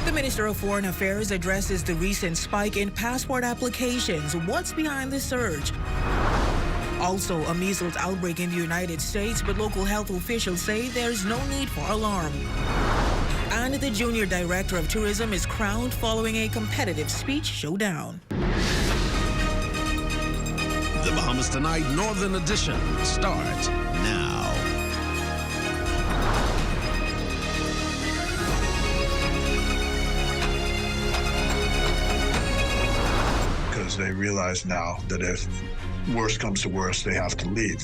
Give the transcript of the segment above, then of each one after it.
The Minister of Foreign Affairs addresses the recent spike in passport applications. What's behind the surge? Also, a measles outbreak in the United States, but local health officials say there's no need for alarm. And the junior director of tourism is crowned following a competitive speech showdown. The Bahamas Tonight Northern Edition starts now. Because they realize now that if worse comes to worse, they have to leave.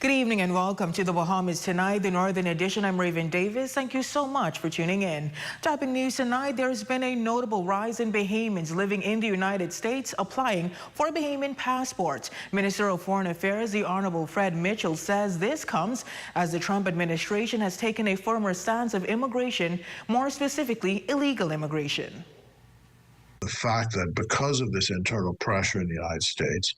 Good evening and welcome to the Bahamas Tonight, the Northern Edition. I'm Raven Davis. Thank you so much for tuning in. Topping news tonight, there's been a notable rise in Bahamians living in the United States applying for Bahamian passports. Minister of Foreign Affairs, the Honorable Fred Mitchell, says this comes as the Trump administration has taken a firmer stance of immigration, more specifically illegal immigration. The fact that because of this internal pressure in the United States,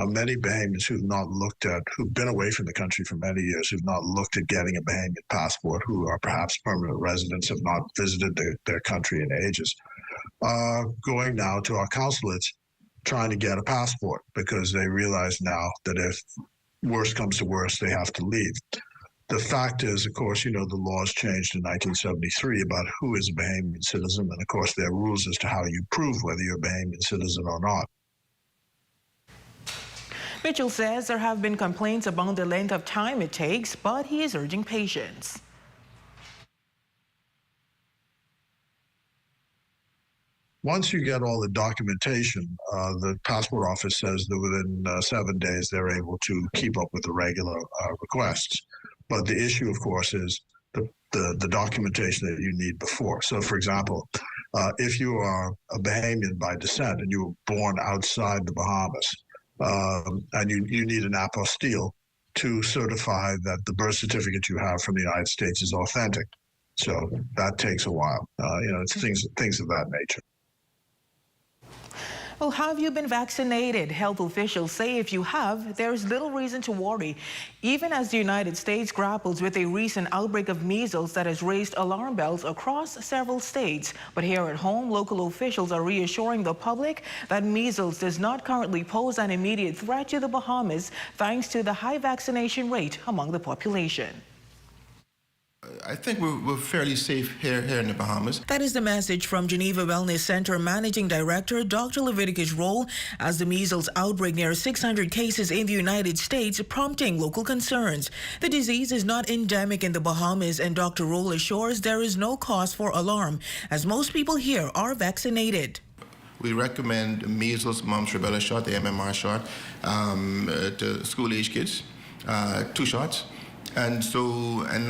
many Bahamians who've been away from the country for many years, who've not looked at getting a Bahamian passport, who are perhaps permanent residents, have not visited their country in ages, are going now to our consulates trying to get a passport because they realize now that if worse comes to worse, they have to leave. The fact is, of course, the laws changed in 1973 about who is a Bahamian citizen, and of course there are rules as to how you prove whether you're a Bahamian citizen or not. Mitchell says there have been complaints about the length of time it takes, but he is urging patience. Once you get all the documentation, the passport office says that within 7 days they're able to keep up with the regular requests. But the issue, of course, is the documentation that you need before. So, for example, if you are a Bahamian by descent and you were born outside the Bahamas, and you need an apostille to certify that the birth certificate you have from the United States is authentic. So that takes a while. It's things of that nature. Well, have you been vaccinated? Health officials say if you have, there's little reason to worry, even as the United States grapples with a recent outbreak of measles that has raised alarm bells across several states. But here at home, local officials are reassuring the public that measles does not currently pose an immediate threat to the Bahamas, thanks to the high vaccination rate among the population. I think we're fairly safe here in the Bahamas. That is the message from Geneva Wellness Center Managing Director Dr. Leviticus Roll, as the measles outbreak near 600 cases in the United States, prompting local concerns. The disease is not endemic in the Bahamas, and Dr. Roll assures there is no cause for alarm, as most people here are vaccinated. We recommend measles, mumps, rubella shot, the MMR shot, to school-age kids, 2 shots. And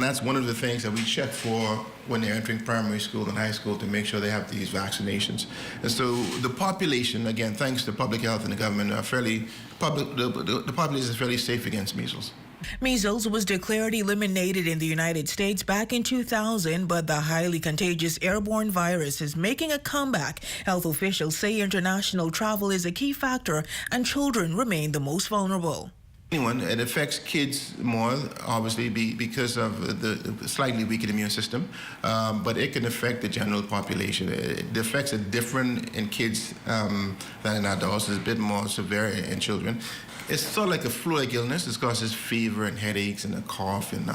that's one of the things that we check for when they're entering primary school and high school, to make sure they have these vaccinations. And so the population, again, thanks to public health and the government, the population is fairly safe against measles. Measles was declared eliminated in the United States back in 2000, but the highly contagious airborne virus is making a comeback. Health officials say international travel is a key factor, and children remain the most vulnerable. It affects kids more, obviously, because of the slightly weakened immune system, but it can affect the general population. The effects are different in kids than in adults. It's a bit more severe in children. It's sort of like a flu-like illness. It causes fever and headaches and a cough, and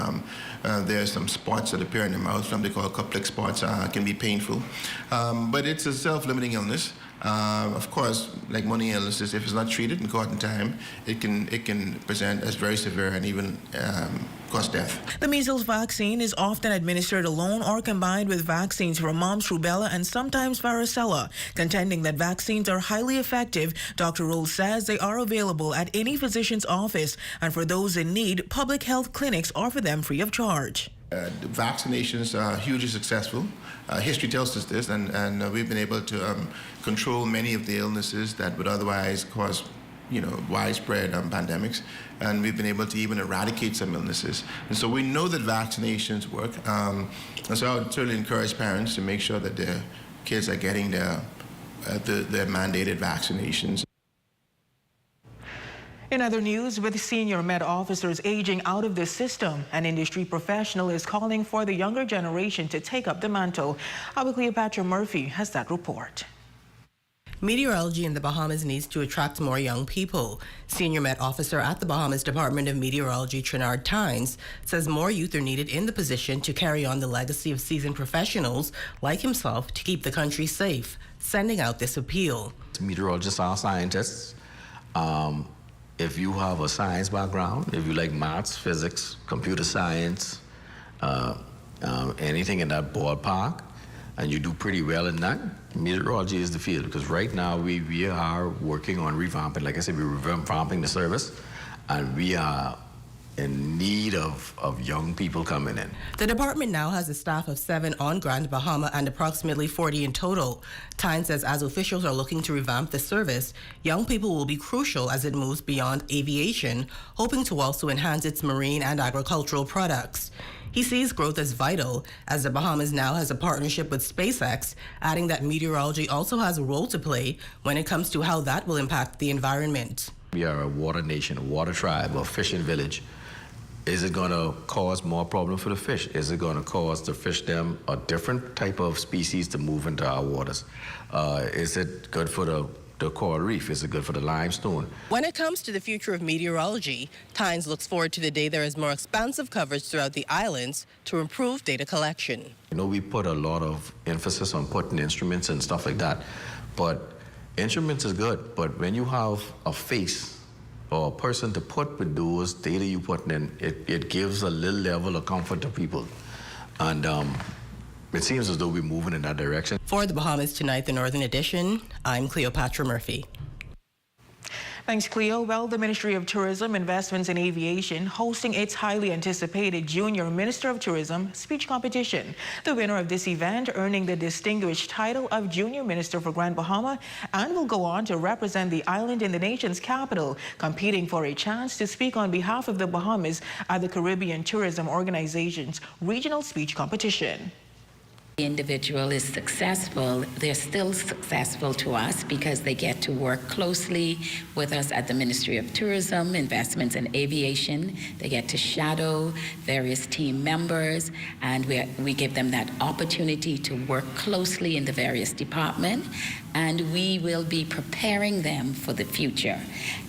there's some spots that appear in the mouth, something they call cup-like spots, can be painful. But it's a self-limiting illness. Of course, like many illnesses, if it's not treated and caught in time, it can present as very severe and even cause death. The measles vaccine is often administered alone or combined with vaccines for mumps, rubella, and sometimes varicella. Contending that vaccines are highly effective, Dr. Roll says they are available at any physician's office, and for those in need, public health clinics offer them free of charge. The vaccinations are hugely successful. History tells us this, and we've been able to control many of the illnesses that would otherwise cause, widespread pandemics, and we've been able to even eradicate some illnesses. And so we know that vaccinations work, and so I would certainly encourage parents to make sure that their kids are getting their mandated vaccinations. In other news, with senior Met officers aging out of the system, an industry professional is calling for the younger generation to take up the mantle. Our Cleopatra Murphy has that report. Meteorology in the Bahamas needs to attract more young people. Senior Met Officer at the Bahamas Department of Meteorology, Trinard Tynes, says more youth are needed in the position to carry on the legacy of seasoned professionals like himself to keep the country safe, sending out this appeal. Meteorologists are scientists. If you have a science background, if you like maths, physics, computer science, anything in that ballpark, and you do pretty well in that, meteorology is the field. Because right now we are working on revamping, like I said, we're revamping the service, and we are in need of young people coming in. The department now has a staff of 7 on Grand Bahama and approximately 40 in total. Tyne says as officials are looking to revamp the service, young people will be crucial as it moves beyond aviation, hoping to also enhance its marine and agricultural products. He sees growth as vital, as the Bahamas now has a partnership with SpaceX, adding that meteorology also has a role to play when it comes to how that will impact the environment. We are a water nation, a water tribe, a fishing village. Is it going to cause more problem for the fish? Is it going to cause the fish them a different type of species to move into our waters? Is it good for the coral reef? Is it good for the limestone? When it comes to the future of meteorology, Tynes looks forward to the day there is more expansive coverage throughout the islands to improve data collection. You know, we put a lot of emphasis on putting instruments and stuff like that, but instruments is good, but when you have a face or a person to put with those data you put in, it gives a little level of comfort to people. And it seems as though we're moving in that direction. For the Bahamas Tonight, the Northern Edition, I'm Cleopatra Murphy. Thanks, Cleo. Well, the Ministry of Tourism, Investments and Aviation hosting its highly anticipated Junior Minister of Tourism speech competition. The winner of this event earning the distinguished title of Junior Minister for Grand Bahama and will go on to represent the island in the nation's capital, competing for a chance to speak on behalf of the Bahamas at the Caribbean Tourism Organization's regional speech competition. Individual is successful, they're still successful to us because they get to work closely with us at the Ministry of Tourism, Investments and Aviation. They get to shadow various team members, and we give them that opportunity to work closely in the various departments, and we will be preparing them for the future.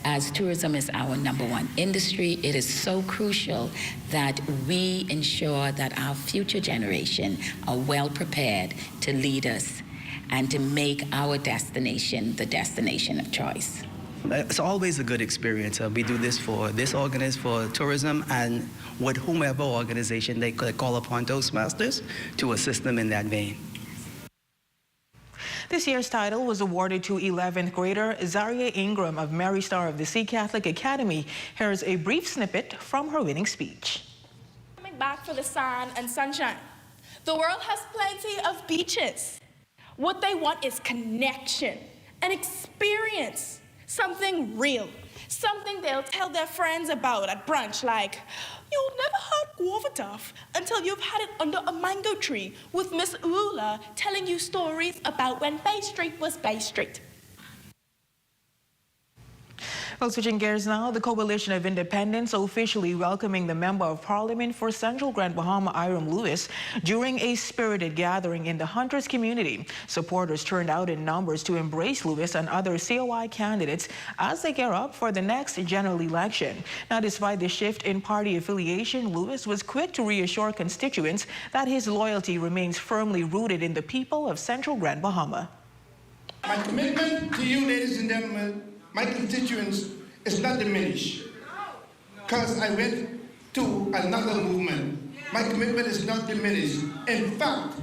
As tourism is our #1 industry, it is so crucial that we ensure that our future generation are well prepared to lead us and to make our destination the destination of choice. It's always a good experience. We do this for tourism, and with whomever organization they could call upon Toastmasters to assist them in that vein. This year's title was awarded to 11th grader Zaria Ingram of Mary Star of the Sea Catholic Academy. Here's a brief snippet from her winning speech. Coming back for the sun and sunshine. The world has plenty of beaches. What they want is connection, an experience, something real, something they'll tell their friends about at brunch, like, you'll never heard guava duff until you've had it under a mango tree with Miss Ula telling you stories about when Bay Street was Bay Street. Well, switching gears now, the Coalition of Independents officially welcoming the Member of Parliament for Central Grand Bahama, Iram Lewis, during a spirited gathering in the Hunters community. Supporters turned out in numbers to embrace Lewis and other COI candidates as they gear up for the next general election. Now, despite the shift in party affiliation, Lewis was quick to reassure constituents that his loyalty remains firmly rooted in the people of Central Grand Bahama. My commitment to you, ladies and gentlemen, my constituents, is not diminished because I went to another movement. My commitment is not diminished. In fact,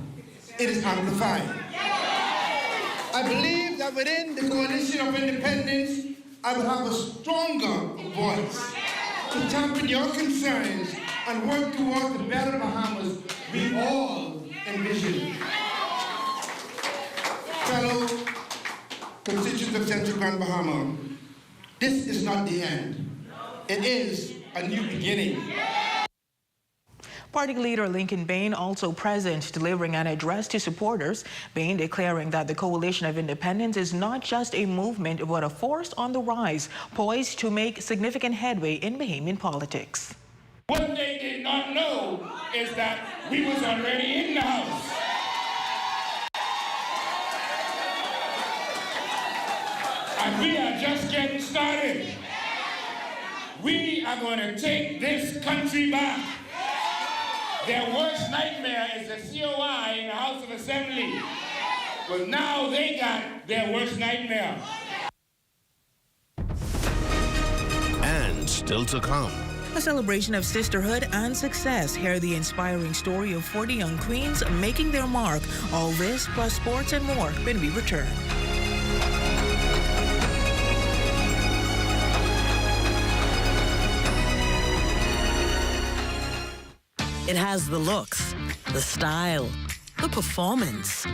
it is amplified. I believe that within the Coalition of Independents, I will have a stronger voice to champion your concerns and work towards the better Bahamas we all envision. Fellow constituents of Central Grand Bahama, this is not the end. It is a new beginning. Party leader Lincoln Bain also present, delivering an address to supporters. Bain declaring that the Coalition of Independence is not just a movement but a force on the rise, poised to make significant headway in Bahamian politics. What they did not know is that we was already in the house. And we are just getting started. We are going to take this country back. Their worst nightmare is the COI in the House of Assembly. But now they got their worst nightmare. And still to come. A celebration of sisterhood and success. Hear the inspiring story of 40 young queens making their mark. All this plus sports and more when we return. It has the looks, the style, the performance.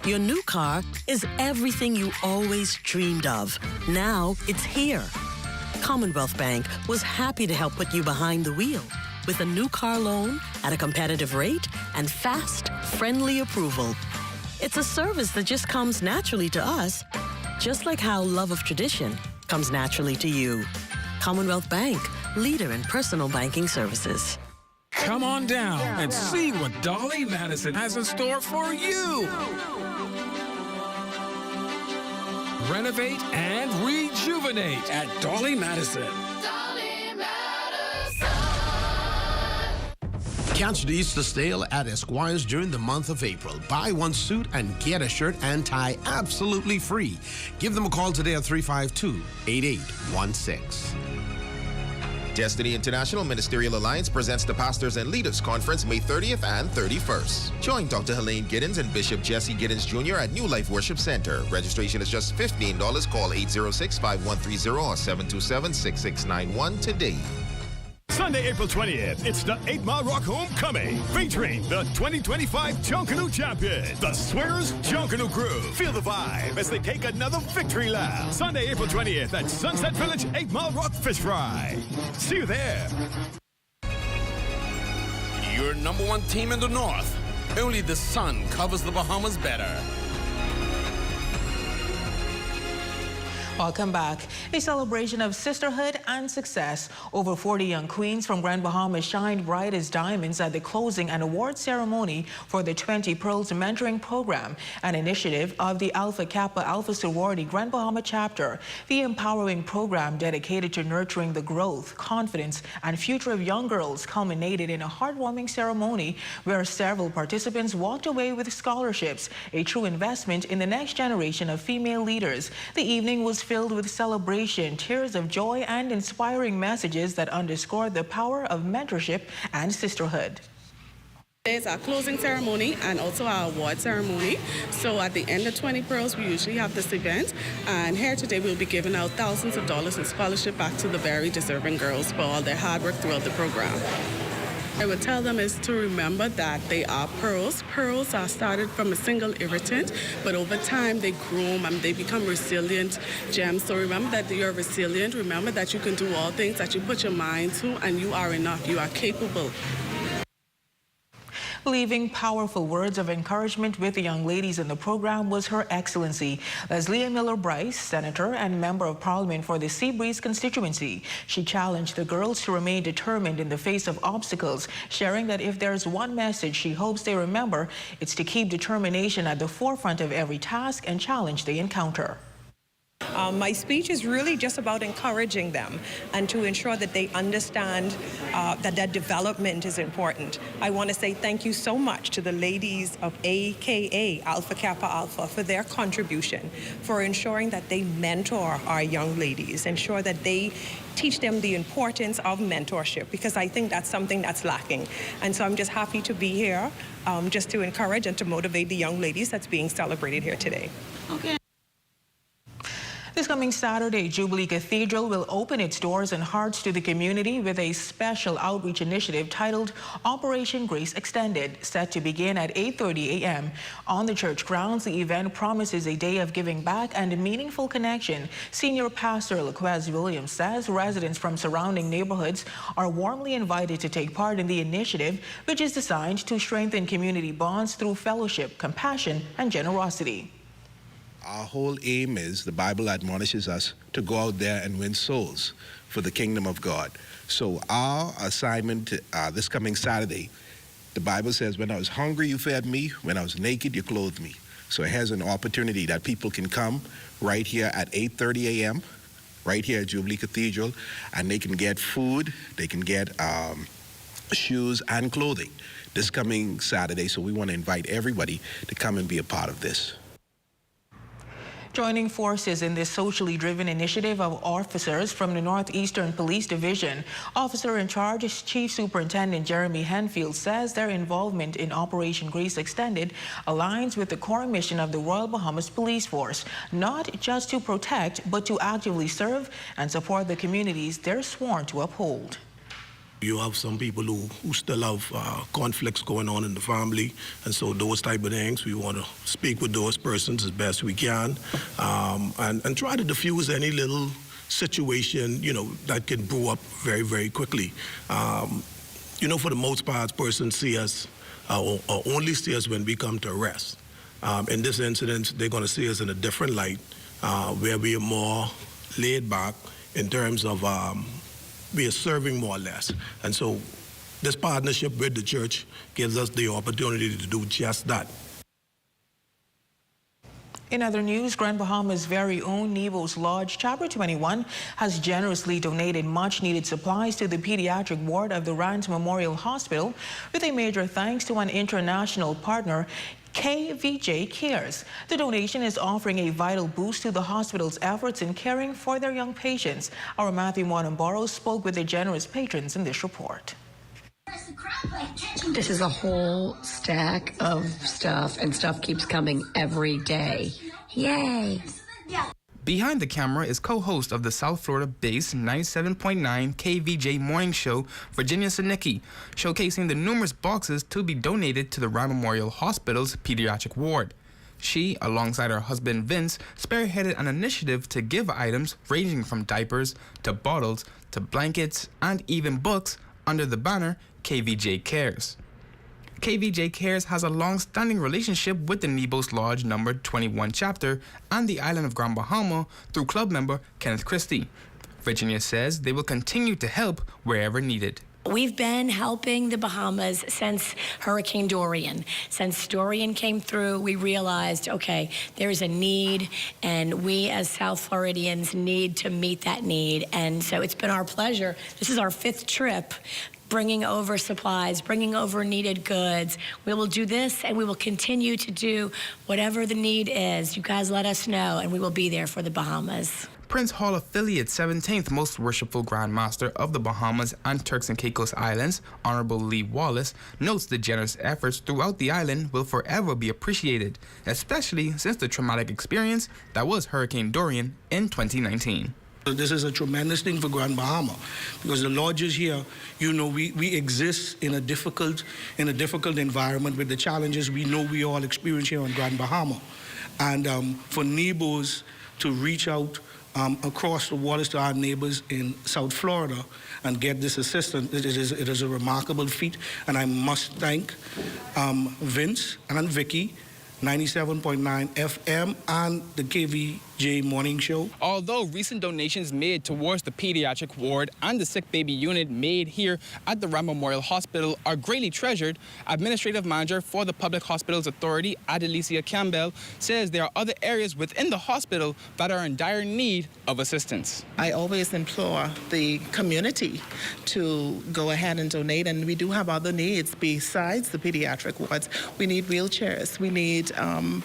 Your new car is everything you always dreamed of. Now it's here. Commonwealth Bank was happy to help put you behind the wheel with a new car loan at a competitive rate and fast, friendly approval. It's a service that just comes naturally to us, just like how love of tradition comes naturally to you. Commonwealth Bank, leader in personal banking services. Come on down and see what Dolly Madison has in store for you. Renovate and rejuvenate at Dolly Madison. Catch the Easter sale at Esquire's during the month of April. Buy one suit and get a shirt and tie absolutely free. Give them a call today at 352-8816. Destiny International Ministerial Alliance presents the Pastors and Leaders Conference May 30th and 31st. Join Dr. Helene Giddens and Bishop Jesse Giddens Jr. at New Life Worship Center. Registration is just $15. Call 806-5130 or 727-6691 today. Sunday, April 20th, it's the 8 Mile Rock Homecoming, featuring the 2025 Junkanoo champion, the Swingers Junkanoo Crew. Feel the vibe as they take another victory lap. Sunday, April 20th at Sunset Village 8 Mile Rock Fish Fry. See you there. Your number one team in the North. Only the sun covers the Bahamas better. Welcome back. A celebration of sisterhood and success. Over 40 young queens from Grand Bahamas shined bright as diamonds at the closing and award ceremony for the 20 Pearls Mentoring Program, an initiative of the Alpha Kappa Alpha Sorority Grand Bahama chapter. The empowering program dedicated to nurturing the growth, confidence, and future of young girls culminated in a heartwarming ceremony where several participants walked away with scholarships, a true investment in the next generation of female leaders. The evening was filled with celebration, tears of joy, and inspiring messages that underscore the power of mentorship and sisterhood. There's our closing ceremony and also our award ceremony. So at the end of 20 Pearls, we usually have this event. And here today, we'll be giving out thousands of dollars in scholarship back to the very deserving girls for all their hard work throughout the program. I would tell them is to remember that they are pearls. Pearls are started from a single irritant, but over time they grow and they become resilient gems. So remember that you're resilient. Remember that you can do all things that you put your mind to, and you are enough. You are capable. Leaving powerful words of encouragement with the young ladies in the program was Her Excellency Leslie Miller Bryce, Senator and Member of Parliament for the Seabreeze constituency. She challenged the girls to remain determined in the face of obstacles, sharing that if there's one message she hopes they remember, it's to keep determination at the forefront of every task and challenge they encounter. My speech is really just about encouraging them and to ensure that they understand that their development is important. I want to say thank you so much to the ladies of AKA Alpha Kappa Alpha for their contribution, for ensuring that they mentor our young ladies, ensure that they teach them the importance of mentorship, because I think that's something that's lacking. And so I'm just happy to be here just to encourage and to motivate the young ladies that's being celebrated here today. Okay. This coming Saturday, Jubilee Cathedral will open its doors and hearts to the community with a special outreach initiative titled Operation Grace Extended, set to begin at 8:30 a.m. On the church grounds, the event promises a day of giving back and a meaningful connection. Senior Pastor Laquez Williams says residents from surrounding neighborhoods are warmly invited to take part in the initiative, which is designed to strengthen community bonds through fellowship, compassion, and generosity. Our whole aim is, the Bible admonishes us to go out there and win souls for the kingdom of God. So our assignment this coming Saturday, the Bible says, when I was hungry, you fed me. When I was naked, you clothed me. So it has an opportunity that people can come right here at 8:30 a.m., right here at Jubilee Cathedral, and they can get food, they can get shoes and clothing this coming Saturday. So we want to invite everybody to come and be a part of this. Joining forces in this socially driven initiative of officers from the Northeastern Police Division, Officer in Charge Chief Superintendent Jeremy Henfield says their involvement in Operation Grace Extended aligns with the core mission of the Royal Bahamas Police Force, not just to protect, but to actively serve and support the communities they're sworn to uphold. You have some people who still have conflicts going on in the family, and so those type of things, we want to speak with those persons as best we can, and try to diffuse any little situation, that can brew up very, very quickly. For the most part, persons see us, or only see us when we come to arrest. In this incident, they're going to see us in a different light, where we are more laid back in terms of we are serving more or less. And so this partnership with the church gives us the opportunity to do just that. In other news, Grand Bahama's very own Nevos Lodge Chapter 21 has generously donated much-needed supplies to the pediatric ward of the Rand Memorial Hospital, with a major thanks to an international partner, KVJ Cares. The donation is offering a vital boost to the hospital's efforts in caring for their young patients. Our Matthew Monambaro spoke with the generous patrons in this report. This is a whole stack of stuff, and stuff keeps coming every day. Yay! Behind the camera is co-host of the South Florida-based 97.9 KVJ morning show, Virginia Sinicki, showcasing the numerous boxes to be donated to the Rand Memorial Hospital's pediatric ward. She, alongside her husband Vince, spearheaded an initiative to give items ranging from diapers to bottles to blankets and even books under the banner KVJ Cares. KVJ Cares has a long-standing relationship with the Nevos Lodge number 21 chapter and the island of Grand Bahama through club member Kenneth Christie. Virginia says they will continue to help wherever needed. We've been helping the Bahamas since Hurricane Dorian. Since Dorian came through, we realized, okay, there's a need, and we as South Floridians need to meet that need. And so it's been our pleasure. This is our 5th trip, bringing over supplies, bringing over needed goods. We will do this, and we will continue to do whatever the need is. You guys let us know, and we will be there for the Bahamas. Prince Hall affiliate 17th Most Worshipful Grand Master of the Bahamas and Turks and Caicos Islands, Honorable Lee Wallace, notes the generous efforts throughout the island will forever be appreciated, especially since the traumatic experience that was Hurricane Dorian in 2019. This is a tremendous thing for Grand Bahama, because the lodges here, we exist in a difficult environment with the challenges we know we all experience here on Grand Bahama. And for Nebos to reach out across the waters to our neighbors in South Florida and get this assistance, it is a remarkable feat. And I must thank Vince and Vicky, 97.9 FM, and the KVJ Morning Show. Although recent donations made towards the pediatric ward and the sick baby unit made here at the Rand Memorial Hospital are greatly treasured, Administrative Manager for the Public Hospitals Authority, Adelicia Campbell, says there are other areas within the hospital that are in dire need of assistance. I always implore the community to go ahead and donate, and we do have other needs besides the pediatric wards. We need wheelchairs, we need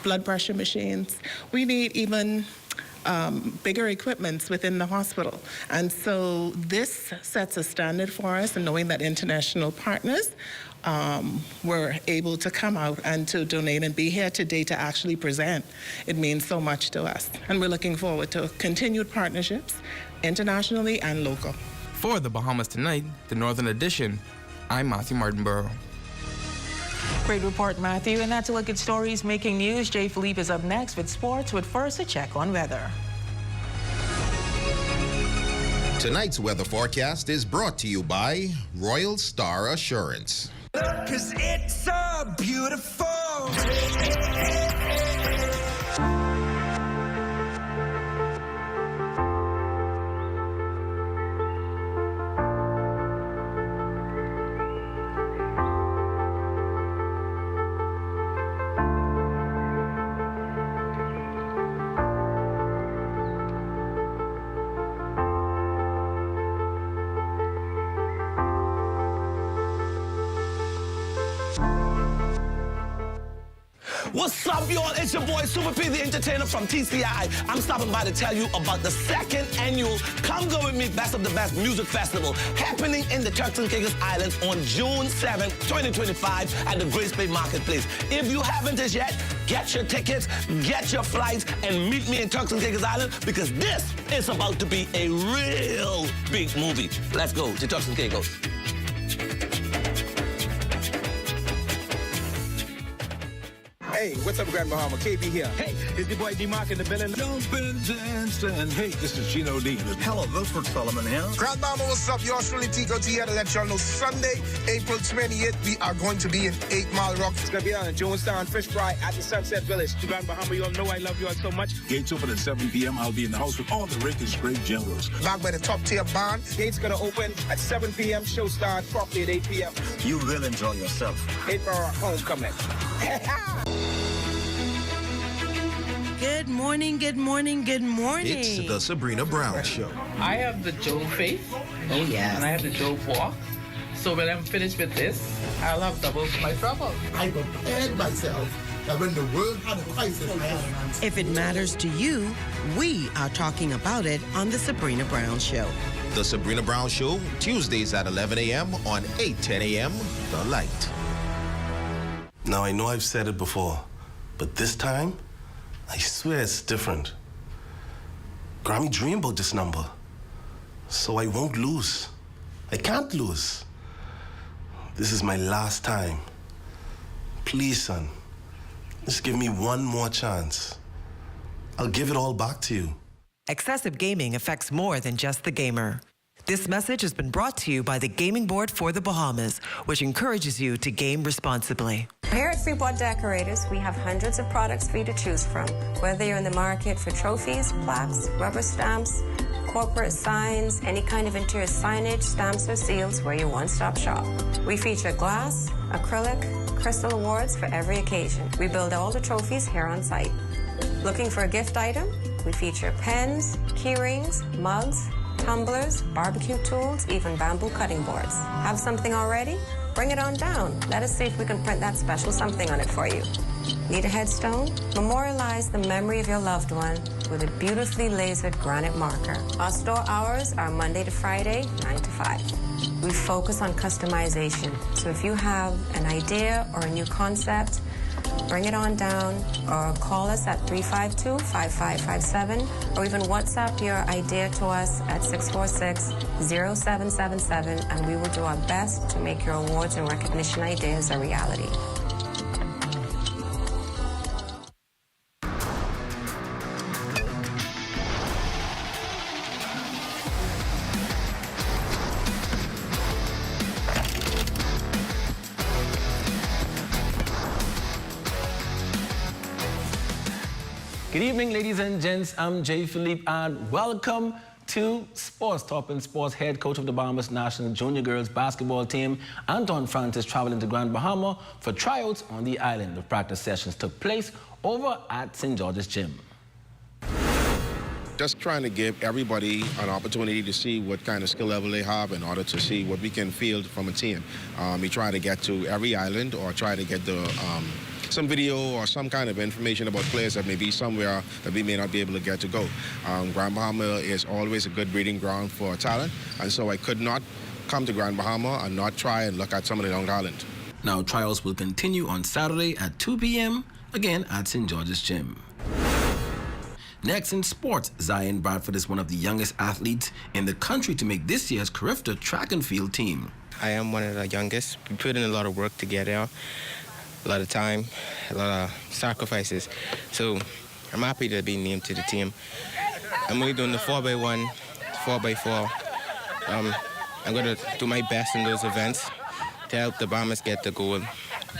blood pressure machines, we need even bigger equipments within the hospital. And so this sets a standard for us, and knowing that international partners were able to come out and to donate and be here today to actually present. It means so much to us. And we're looking forward to continued partnerships internationally and local. For the Bahamas Tonight, the Northern Edition, I'm Matthew Martinborough. Great report, Matthew. And that's a look at stories making news. Jay Philippe is up next with sports, but first a check on weather. Tonight's weather forecast is brought to you by Royal Star Assurance. 'Cause it's so beautiful. What's up, y'all? It's your boy, Super P, the entertainer from TCI. I'm stopping by to tell you about the second annual Come Go With Me Best of the Best Music Festival happening in the Turks and Caicos Islands on June 7, 2025 at the Grace Bay Marketplace. If you haven't as yet, get your tickets, get your flights, and meet me in Turks and Caicos Islands because this is about to be a real big movie. Let's go to Turks and Caicos. Hey, what's up, Grand Bahama? KB here. Hey, it's your boy D-Mark in the building. Jump and dance, and hey, this is Gino D. Hello, Wilford Solomon here. Grand Bahama, what's up? Yours truly, Tico T here to let y'all know Sunday, April 28th, we are going to be in 8 Mile Rock. It's going to be on Jonestown Fish Fry at the Sunset Village. To Grand Bahama, you all know I love you all so much. Gates open at 7 p.m. I'll be in the house with all the Rick and Straight generals. Back by the top tier band. Gates going to open at 7 p.m. Show start promptly at 8 p.m. You will enjoy yourself. 8 Mile Rock Homecoming. Good morning, good morning, good morning. It's the Sabrina Brown Show. I have the Joe face. Oh, yes. And I have the Joe walk. So when I'm finished with this, I'll have double my trouble. I prepared myself that when the world had a crisis, I had. If it matters to you, we are talking about it on the Sabrina Brown Show. The Sabrina Brown Show, Tuesdays at 11 a.m. on 8:10 a.m. The Light. Now, I know I've said it before, but this time, I swear it's different. Grammy dreamed about this number, so I won't lose. I can't lose. This is my last time. Please, son, just give me one more chance. I'll give it all back to you. Excessive gaming affects more than just the gamer. This message has been brought to you by the Gaming Board for the Bahamas, which encourages you to game responsibly. Here at Freeport Decorators, we have hundreds of products for you to choose from. Whether you're in the market for trophies, plaques, rubber stamps, corporate signs, any kind of interior signage, stamps, or seals, we're your one-stop shop. We feature glass, acrylic, crystal awards for every occasion. We build all the trophies here on site. Looking for a gift item? We feature pens, key rings, mugs, tumblers, barbecue tools, even bamboo cutting boards. Have something already? Bring it on down. Let us see if we can print that special something on it for you. Need a headstone? Memorialize the memory of your loved one with a beautifully lasered granite marker. Our store hours are Monday to Friday, 9 to 5. We focus on customization, so if you have an idea or a new concept, bring it on down or call us at 352-5557 or even WhatsApp your idea to us at 646-0777 and we will do our best to make your awards and recognition ideas a reality. Good evening, ladies and gents. I'm Jay Philippe, and welcome to Sports Top and Sports. Head coach of the Bahamas National Junior Girls Basketball Team, Anton Francis, traveling to Grand Bahama for tryouts on the island. The practice sessions took place over at St. George's Gym. Just trying to give everybody an opportunity to see what kind of skill level they have in order to see what we can field from a team. We try to get to every island or try to get the some video or some kind of information about players that may be somewhere that we may not be able to get to go. Grand Bahama is always a good breeding ground for talent, and so I could not come to Grand Bahama and not try and look at some of the young talent. Now, tryouts will continue on Saturday at 2 p.m., again at St. George's Gym. Next in sports, Zion Bradford is one of the youngest athletes in the country to make this year's Carifta track and field team. I am one of the youngest. We put in a lot of work to get there, a lot of time, a lot of sacrifices. So I'm happy to be named to the team. I'm only doing the 4x1, 4x4. I'm going to do my best in those events to help the Bahamas get the goal.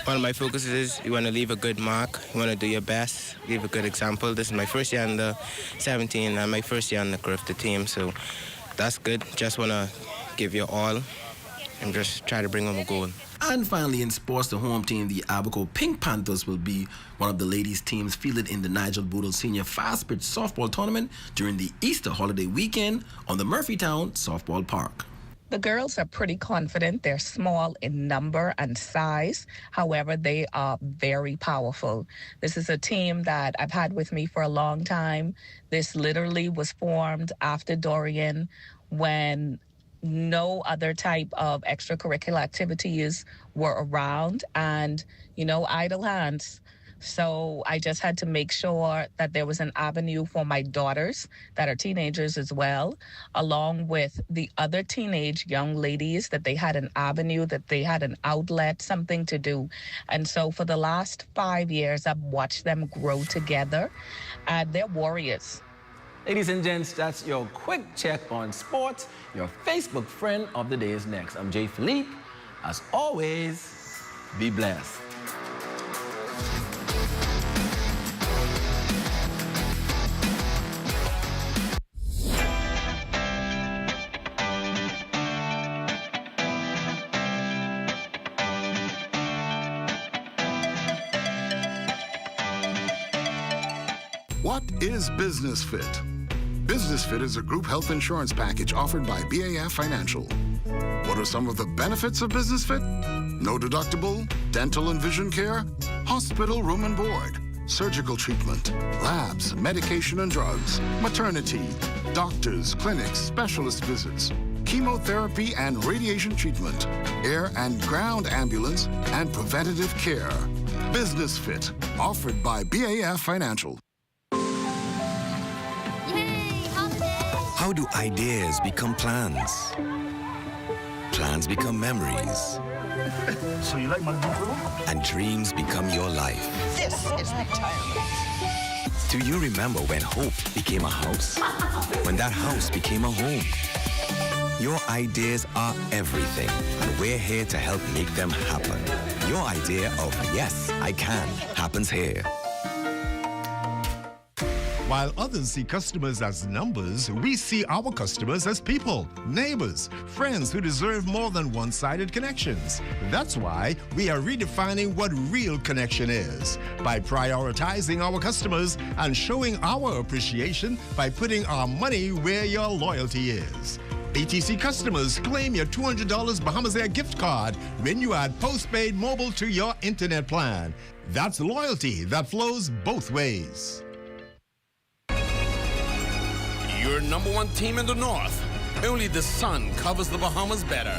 One of my focuses is you want to leave a good mark, you want to do your best, leave a good example. This is my first year in the 17 and my first year on the Carifta team, so that's good. Just want to give you all and just try to bring home a goal. And finally in sports, the home team, the Abaco Pink Panthers, will be one of the ladies' teams fielded in the Nigel Boodle Senior Fast Pitch Softball Tournament during the Easter holiday weekend on the Murphytown Softball Park. The girls are pretty confident. They're small in number and size. However, they are very powerful. This is a team that I've had with me for a long time. This literally was formed after Dorian, when no other type of extracurricular activities were around and, idle hands. So I just had to make sure that there was an avenue for my daughters that are teenagers as well, along with the other teenage young ladies, that they had an avenue, that they had an outlet, something to do. And so for the last 5 years, I've watched them grow together, and they're warriors. Ladies and gents, that's your quick check on sports. Your Facebook friend of the day is next. I'm Jay Philippe. As always, be blessed. What is Business Fit? Business Fit is a group health insurance package offered by BAF Financial. What are some of the benefits of Business Fit? No deductible, dental and vision care, hospital room and board, surgical treatment, labs, medication and drugs, maternity, doctors, clinics, specialist visits, chemotherapy and radiation treatment, air and ground ambulance, and preventative care. Business Fit, offered by BAF Financial. How do ideas become plans? Plans become memories. So you like my new room? And dreams become your life. This is retirement. Do you remember when hope became a house? When that house became a home? Your ideas are everything, and we're here to help make them happen. Your idea of yes, I can happens here. While others see customers as numbers, we see our customers as people, neighbors, friends who deserve more than one-sided connections. That's why we are redefining what real connection is by prioritizing our customers and showing our appreciation by putting our money where your loyalty is. ATC customers, claim your $200 Bahamas Air gift card when you add postpaid mobile to your internet plan. That's loyalty that flows both ways. Your number one team in the North. Only the sun covers the Bahamas better.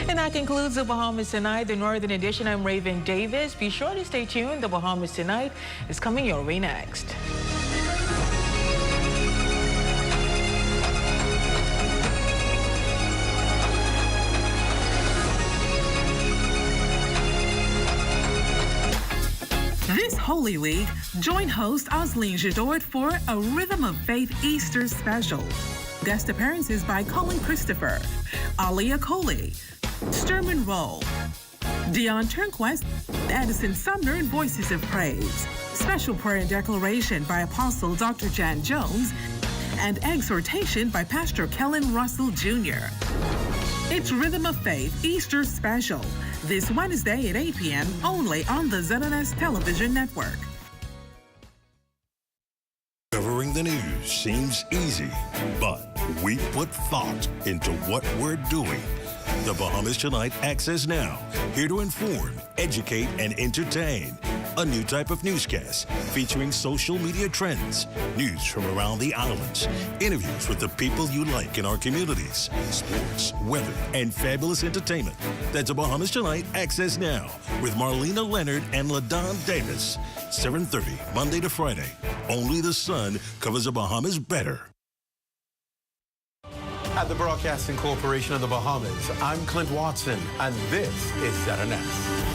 And that concludes the Bahamas Tonight, the Northern Edition. I'm Raven Davis. Be sure to stay tuned. The Bahamas Tonight is coming your way next. This Holy Week, join host Osleen Jadot for a Rhythm of Faith Easter special. Guest appearances by Colin Christopher, Alia Coley, Sturman Roll, Dion Turnquest, Addison Sumner, and Voices of Praise. Special prayer and declaration by Apostle Dr. Jan Jones, and exhortation by Pastor Kellen Russell Jr. It's Rhythm of Faith Easter Special, this Wednesday at 8 p.m. only on the ZNS Television Network. Covering the news seems easy, but we put thought into what we're doing. The Bahamas Tonight Access Now, here to inform, educate, and entertain. a new type of newscast featuring social media trends, news from around the islands, interviews with the people you like in our communities, sports, weather, and fabulous entertainment. That's a Bahamas Tonight Access Now with Marlena Leonard and LaDon Davis. 7:30, Monday to Friday. Only the sun covers the Bahamas better. At the Broadcasting Corporation of the Bahamas, I'm Clint Watson, and this is ZNS.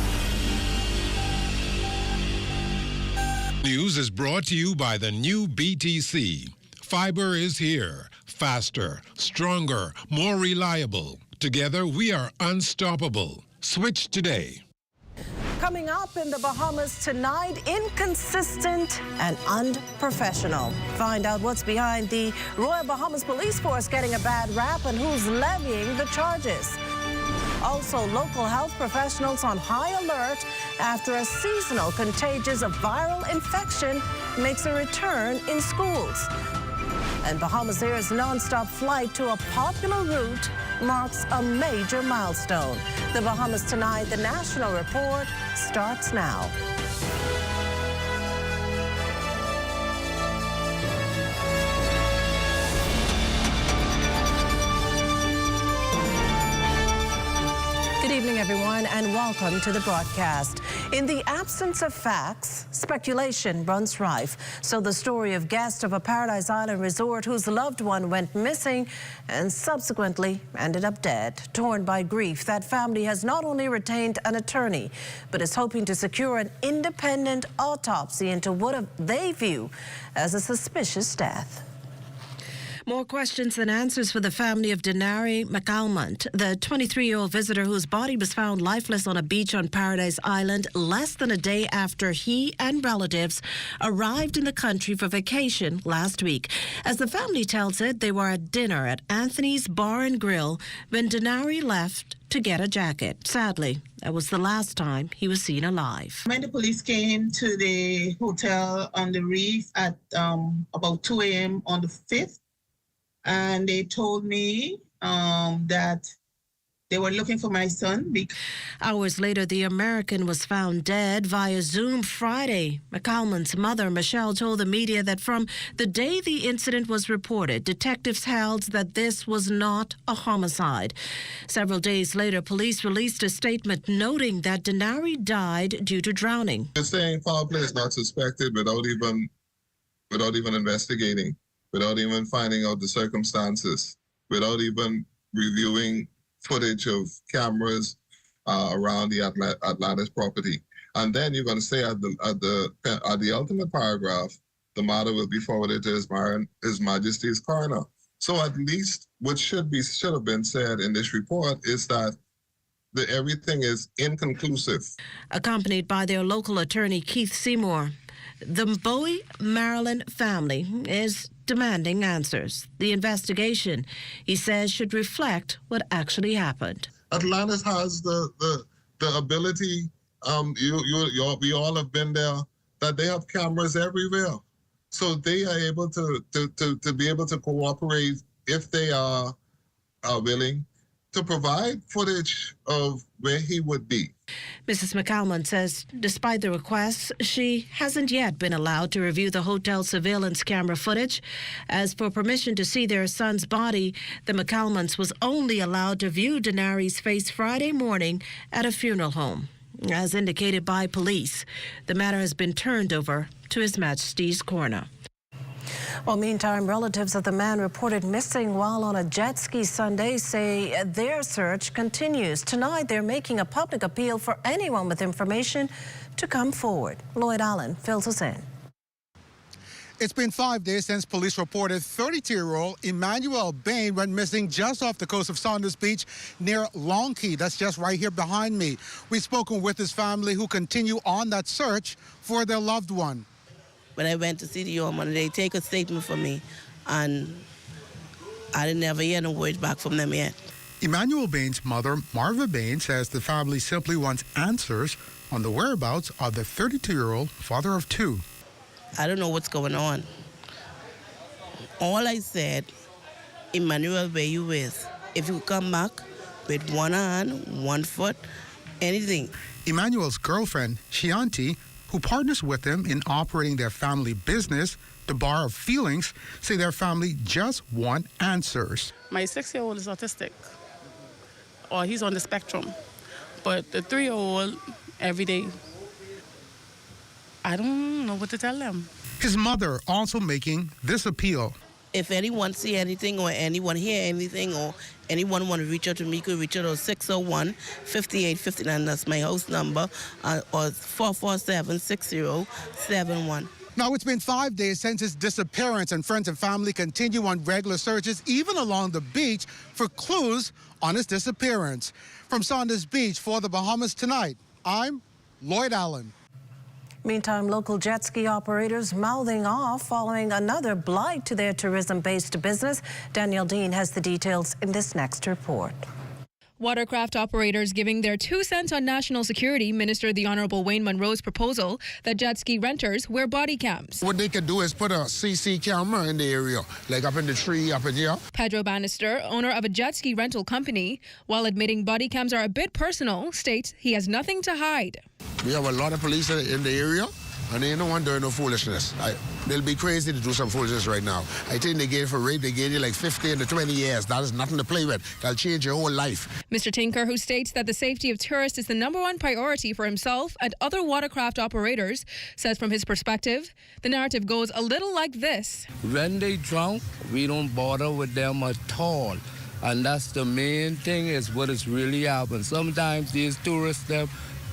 News is brought to you by the new BTC. Fiber is here. Faster, stronger, more reliable. Together, we are unstoppable. Switch today. Coming up in the Bahamas tonight, inconsistent and unprofessional. Find out what's behind the Royal Bahamas Police Force getting a bad rap and who's levying the charges. Also, local health professionals on high alert after a seasonal contagious viral infection makes a return in schools. And Bahamas Air's non-stop flight to a popular route marks a major milestone. The Bahamas Tonight, the National Report, starts now. Good evening, everyone, and welcome to the broadcast. In the absence of facts, speculation runs rife. So the story of guest of a Paradise Island resort whose loved one went missing and subsequently ended up dead. Torn by grief, that family has not only retained an attorney, but is hoping to secure an independent autopsy into what they view as a suspicious death. More questions than answers for the family of Denari McAlmont, the 23-year-old visitor whose body was found lifeless on a beach on Paradise Island less than a day after he and relatives arrived in the country for vacation last week. As the family tells it, they were at dinner at Anthony's Bar and Grill when Denari left to get a jacket. Sadly, that was the last time he was seen alive. When the police came to the hotel on the reef at about 2 a.m. on the 5th, and they told me that they were looking for my son. Hours later, the American was found dead via Zoom Friday. McAlmon's mother, Michelle, told the media that from the day the incident was reported, detectives held that this was not a homicide. Several days later, police released a statement noting that Denari died due to drowning. They're saying foul play is not suspected without even investigating, without even finding out the circumstances, without even reviewing footage of cameras around the Atlantis property. And then you're going to say at the ultimate paragraph, the matter will be forwarded to His Majesty's coroner. So at least what should have been said in this report is that everything is inconclusive. Accompanied by their local attorney, Keith Seymour, the Bowie, Maryland family is demanding answers. The investigation, he says, should reflect what actually happened. Atlantis has the ability, we all have been there, that they have cameras everywhere. So they are able to be able to cooperate if they are willing to provide footage of where he would be. Mrs. McAlmont says despite the requests, she hasn't yet been allowed to review the hotel surveillance camera footage. As for permission to see their son's body, the McAlmonts was only allowed to view Denari's face Friday morning at a funeral home. As indicated by police, the matter has been turned over to His Majesty's coroner. Well, meantime, relatives of the man reported missing while on a jet ski Sunday say their search continues. Tonight, they're making a public appeal for anyone with information to come forward. Lloyd Allen fills us in. It's been 5 days since police reported 32-year-old Emmanuel Bain went missing just off the coast of Saunders Beach near Long Key. That's just right here behind me. We've spoken with his family who continue on that search for their loved one. When I went to see the woman, they take a statement from me, and I didn't ever hear no words back from them yet. Emmanuel Bain's mother, Marva Bain, says the family simply wants answers on the whereabouts of the 32-year-old father of two. I don't know what's going on. All I said, Emmanuel, where you with? If you come back with one hand, 1 foot, anything. Emmanuel's girlfriend, Shianti, who partners with them in operating their family business, the Bar of Feelings, say their family just want answers. My 6-year-old is autistic, or he's on the spectrum. But the 3-year-old, every day, I don't know what to tell them. His mother also making this appeal. If anyone see anything or anyone hear anything or anyone want to reach out to me, could reach out on 601-5859. That's my house number, or 447-6071. Now, it's been 5 days since his disappearance, and friends and family continue on regular searches, even along the beach, for clues on his disappearance. From Saunders Beach for the Bahamas Tonight, I'm Lloyd Allen. Meantime, local jet ski operators mouthing off following another blight to their tourism-based business. Danielle Dean has the details in this next report. Watercraft operators giving their 2 cents on national security. Minister the Honorable Wayne Munro's proposal that jet ski renters wear body cams. What they could do is put a CC camera in the area, like up in the tree up in here. Pedro Bannister, owner of a jet ski rental company, while admitting body cams are a bit personal, states he has nothing to hide. We have a lot of police in the area, and they don't want to do no foolishness. They'll be crazy to do some foolishness right now. I think they gave for rape, they gave you like 15 to 20 years. That is nothing to play with. That'll change your whole life. Mr. Tinker, who states that the safety of tourists is the #1 priority for himself and other watercraft operators, says from his perspective, the narrative goes a little like this. When they drunk, we don't bother with them at all. And that's the main thing, is what is really happened. Sometimes these tourists, them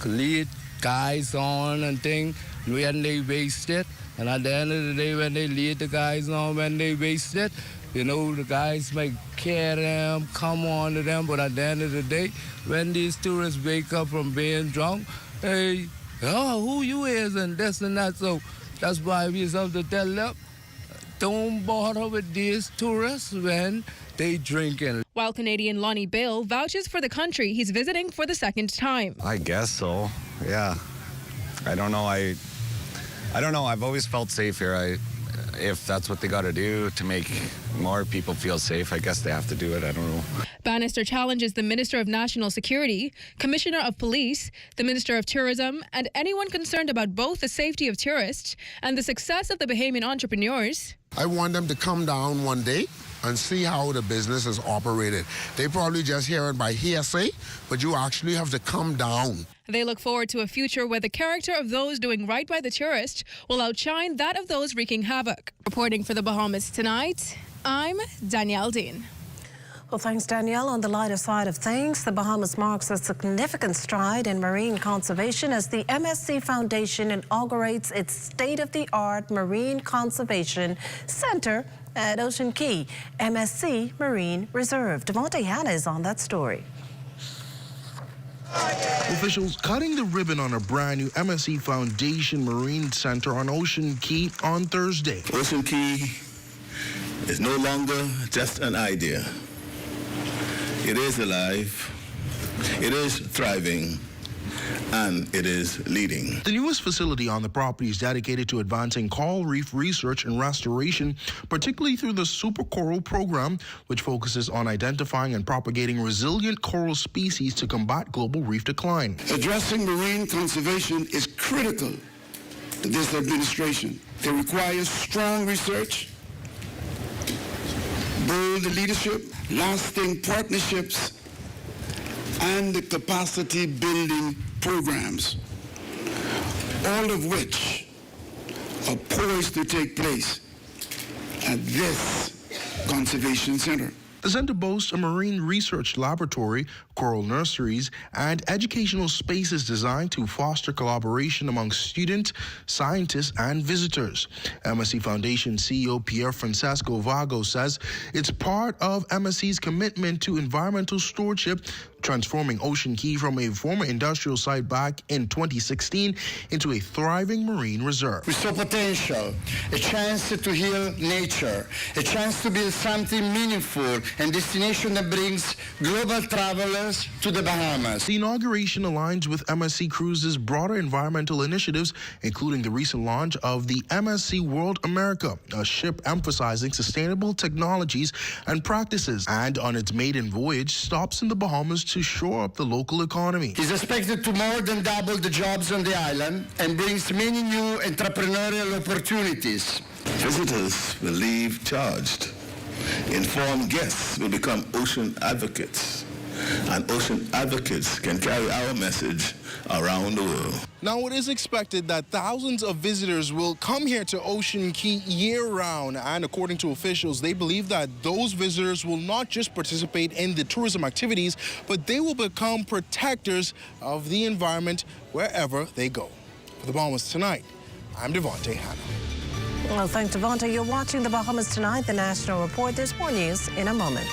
lead guys on and things when they waste it. And at the end of the day, when they lead the guys on, when they waste it, you know, the guys might care them, come on to them. But at the end of the day, when these tourists wake up from being drunk, hey, oh, who you is and this and that. So that's why we have to tell them, don't bother with these tourists when they drinking. While Canadian Lonnie Bale vouches for the country he's visiting for the 2nd time. I guess so, yeah. I don't know. I don't know. I've always felt safe here. If that's what they got to do to make more people feel safe, I guess they have to do it. I don't know. Bannister challenges the Minister of National Security, Commissioner of Police, the Minister of Tourism, and anyone concerned about both the safety of tourists and the success of the Bahamian entrepreneurs. I want them to come down one day and see how the business is operated. They probably just hear it by hearsay, but you actually have to come down. They look forward to a future where the character of those doing right by the tourist will outshine that of those wreaking havoc. Reporting for the Bahamas Tonight, I'm Danielle Dean. Well, thanks, Danielle. On the lighter side of things, the Bahamas marks a significant stride in marine conservation as the MSC Foundation inaugurates its state-of-the-art Marine Conservation Center at Ocean Key, MSC Marine Reserve. Devontae Hanna is on that story. Officials cutting the ribbon on a brand new MSC Foundation Marine Center on Ocean Key on Thursday. Ocean Key is no longer just an idea. It is alive, it is thriving, and it is leading. The newest facility on the property is dedicated to advancing coral reef research and restoration, particularly through the Super Coral program, which focuses on identifying and propagating resilient coral species to combat global reef decline. Addressing marine conservation is critical to this administration. It requires strong research, bold leadership, lasting partnerships, and the capacity building programs, all of which are poised to take place at this conservation center. The center boasts a marine research laboratory, coral nurseries, and educational spaces designed to foster collaboration among students, scientists, and visitors. MSC Foundation CEO Pierre Francesco Vago says it's part of MSC's commitment to environmental stewardship, transforming Ocean Key from a former industrial site back in 2016 into a thriving marine reserve. We saw potential, a chance to heal nature, a chance to build something meaningful and destination that brings global travelers to the Bahamas. The inauguration aligns with MSC Cruises' broader environmental initiatives, including the recent launch of the MSC World America, a ship emphasizing sustainable technologies and practices, and on its maiden voyage stops in the Bahamas to shore up the local economy. He's expected to more than double the jobs on the island and brings many new entrepreneurial opportunities. Visitors will leave charged. Informed guests will become ocean advocates, and ocean advocates can carry our message around the world. Now, it is expected that thousands of visitors will come here to Ocean Key year-round, and according to officials, they believe that those visitors will not just participate in the tourism activities, but they will become protectors of the environment wherever they go. For the Bahamas Tonight, I'm Devontae Hanna. Well, thanks, Devontae. You're watching the Bahamas Tonight, the National Report. There's more news in a moment.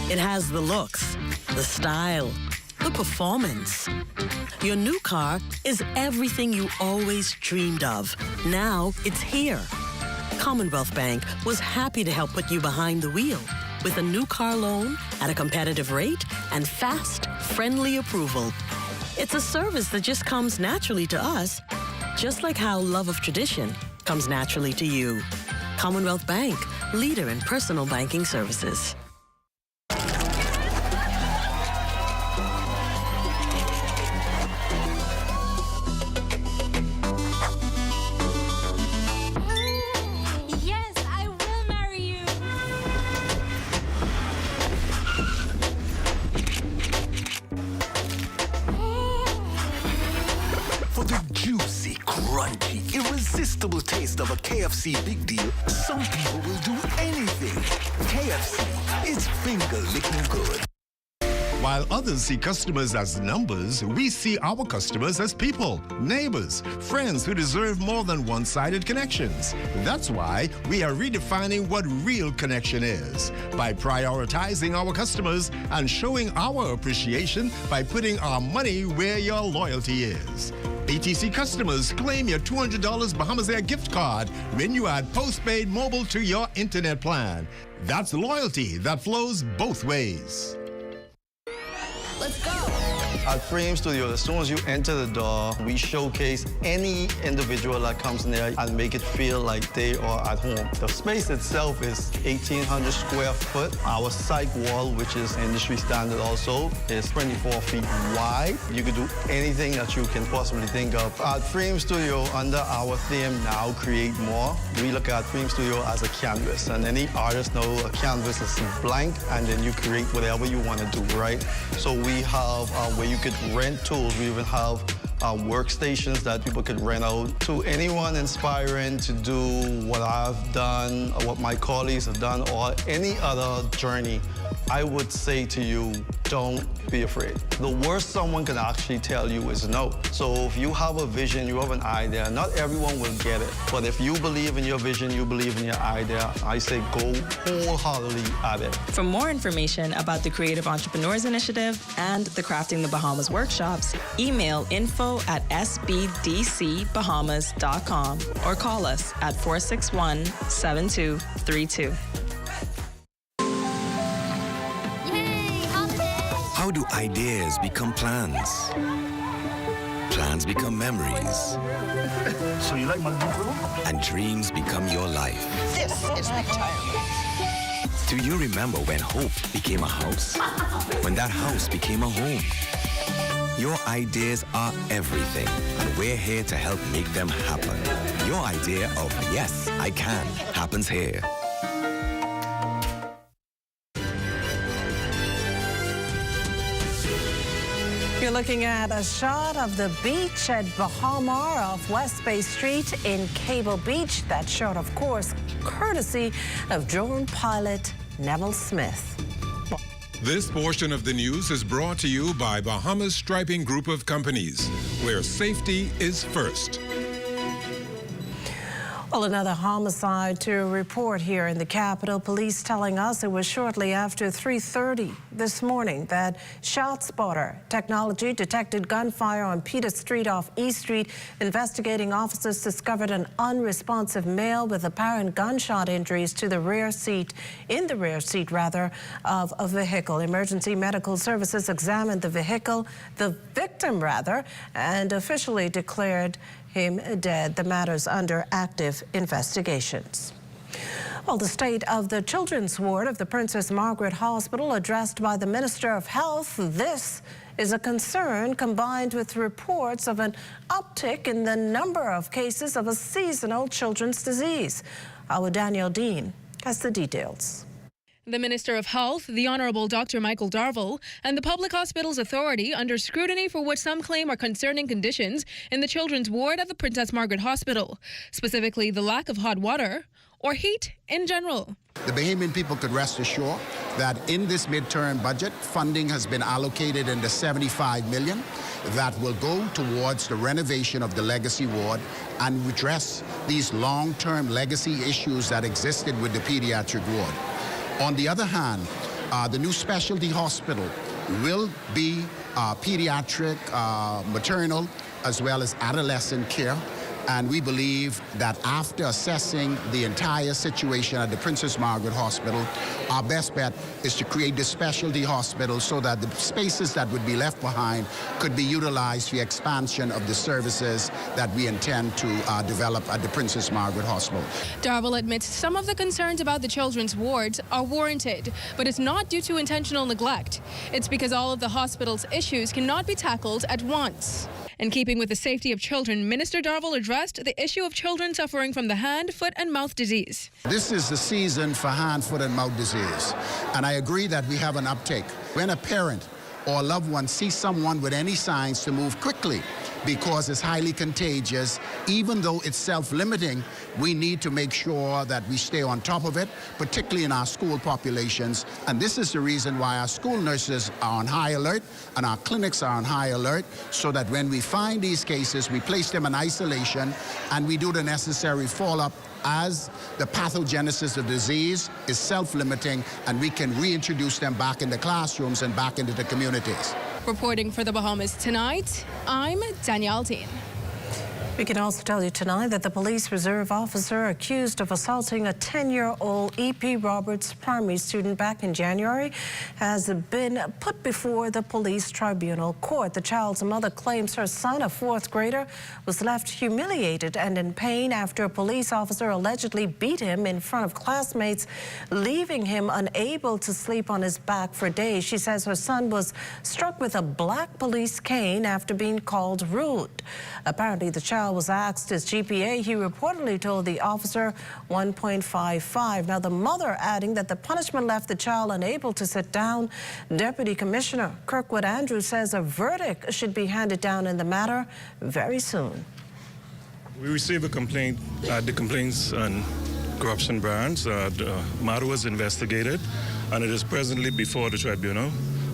It has the looks, the style, the performance. Your new car is everything you always dreamed of. Now it's here. Commonwealth Bank was happy to help put you behind the wheel with a new car loan at a competitive rate and fast, friendly approval. It's a service that just comes naturally to us, just like how love of tradition comes naturally to you. Commonwealth Bank, leader in personal banking services. Irresistible taste of a KFC big deal, some people will do anything. KFC is finger-licking good. While others see customers as numbers, we see our customers as people, neighbors, friends who deserve more than one-sided connections. That's why we are redefining what real connection is by prioritizing our customers and showing our appreciation by putting our money where your loyalty is. BTC customers, claim your $200 Bahamas Air gift card when you add postpaid mobile to your internet plan. That's loyalty that flows both ways. Let's go. At Frame Studio, as soon as you enter the door, we showcase any individual that comes in there and make it feel like they are at home. The space itself is 1,800 square foot. Our psych wall, which is industry standard also, is 24 feet wide. You could do anything that you can possibly think of. At Frame Studio, under our theme, Now Create More, we look at Frame Studio as a canvas, and any artist knows a canvas is blank, and then you create whatever you want to do, right? So we have where you could rent tools. We even have workstations that people could rent out to anyone inspiring to do what I've done, or what my colleagues have done, or any other journey. I would say to you, don't be afraid. The worst someone can actually tell you is no. So if you have a vision, you have an idea, not everyone will get it. But if you believe in your vision, you believe in your idea, I say go wholeheartedly at it. For more information about the Creative Entrepreneurs Initiative and the Crafting the Bahamas workshops, email info@sbdcbahamas.com or call us at 461-7232. How do ideas become plans? Plans become memories. So you like my new And dreams become your life. This is retirement. Do you remember when hope became a house? When that house became a home? Your ideas are everything, and we're here to help make them happen. Your idea of yes, I can happens here. You're looking at a shot of the beach at Bahamas off West Bay Street in Cable Beach. That shot, of course, courtesy of drone pilot Neville Smith. This portion of the news is brought to you by Bahamas Striping Group of Companies, where safety is first. Well, another homicide to report here in the capital. Police telling us it was shortly after 3:30 this morning that ShotSpotter technology detected gunfire on Peter Street off East Street. Investigating officers discovered an unresponsive male with apparent gunshot injuries to the rear seat, of a vehicle. Emergency medical services examined the vehicle, the victim rather, and officially declared him dead. The matter's under active investigations. Well, the state of the children's ward of the Princess Margaret Hospital addressed by the Minister of Health. This is a concern combined with reports of an uptick in the number of cases of a seasonal children's disease. Our Daniel Dean has the details. The Minister of Health, the Honourable Dr. Michael Darville, and the Public Hospitals Authority under scrutiny for what some claim are concerning conditions in the children's ward at the Princess Margaret Hospital, specifically the lack of hot water or heat in general. The Bahamian people could rest assured that in this midterm budget, funding has been allocated in the $75 million that will go towards the renovation of the legacy ward and redress these long-term legacy issues that existed with the pediatric ward. On the other hand, the new specialty hospital will be pediatric, maternal, as well as adolescent care. And we believe that after assessing the entire situation at the Princess Margaret Hospital, our best bet is to create the specialty hospital so that the spaces that would be left behind could be utilized for the expansion of the services that we intend to develop at the Princess Margaret Hospital. Darville admits some of the concerns about the children's wards are warranted, but it's not due to intentional neglect. It's because all of the hospital's issues cannot be tackled at once. In keeping with the safety of children, Minister Darville addressed the issue of children suffering from the hand, foot and mouth disease. This is the season for hand, foot and mouth disease, and I agree that we have an uptake. When a parent or a loved one sees someone with any signs to move quickly because it's highly contagious, even though it's self-limiting, we need to make sure that we stay on top of it, particularly in our school populations. And this is the reason why our school nurses are on high alert and our clinics are on high alert, so that when we find these cases, we place them in isolation and we do the necessary follow-up as the pathogenesis of disease is self-limiting, and we can reintroduce them back in the classrooms and back into the communities. Reporting for the Bahamas Tonight, I'm Danielle Dean. We can also tell you tonight that the police reserve officer accused of assaulting a 10-year-old E.P. Roberts primary student back in January has been put before the police tribunal court. The child's mother claims her son, a fourth grader, was left humiliated and in pain after a police officer allegedly beat him in front of classmates, leaving him unable to sleep on his back for days. She says her son was struck with a black police cane after being called rude. Apparently, the child was asked his GPA. He reportedly told the officer 1.55. Now, the mother adding that the punishment left the child unable to sit down. Deputy Commissioner Kirkwood Andrews says a verdict should be handed down in the matter very soon. We received a complaint at the Complaints and Corruption Branch. The matter was investigated, and it is presently before the tribunal.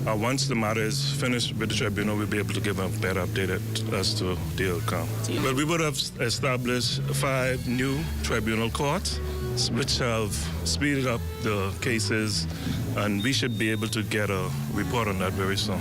Once the matter is finished with the tribunal, we'll be able to give a better update as to the outcome. Well, we would have established 5 new tribunal courts, which have speeded up the cases, and we should be able to get a report on that very soon.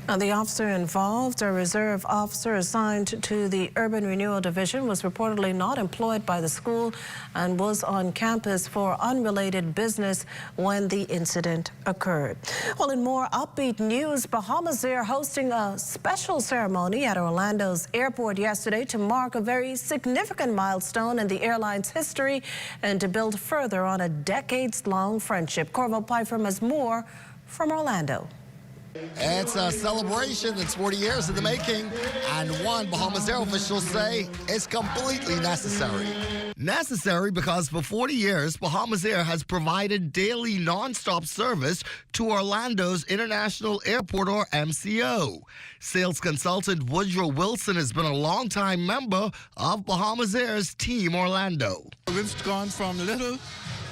Now, the officer involved, a reserve officer assigned to the Urban Renewal Division, was reportedly not employed by the school and was on campus for unrelated business when the incident occurred. Well, in more upbeat news, Bahamas Air hosting a special ceremony at Orlando's airport yesterday to mark a very significant milestone in the airline's history and to build further on a decades-long friendship. Corval Pfeiffer has more from Orlando. It's a celebration that's 40 years in the making, and one Bahamas Air officials say is completely necessary. Necessary because for 40 years, Bahamas Air has provided daily non-stop service to Orlando's International Airport, or MCO. Sales consultant Woodrow Wilson has been a longtime member of Bahamas Air's Team Orlando. We've gone from little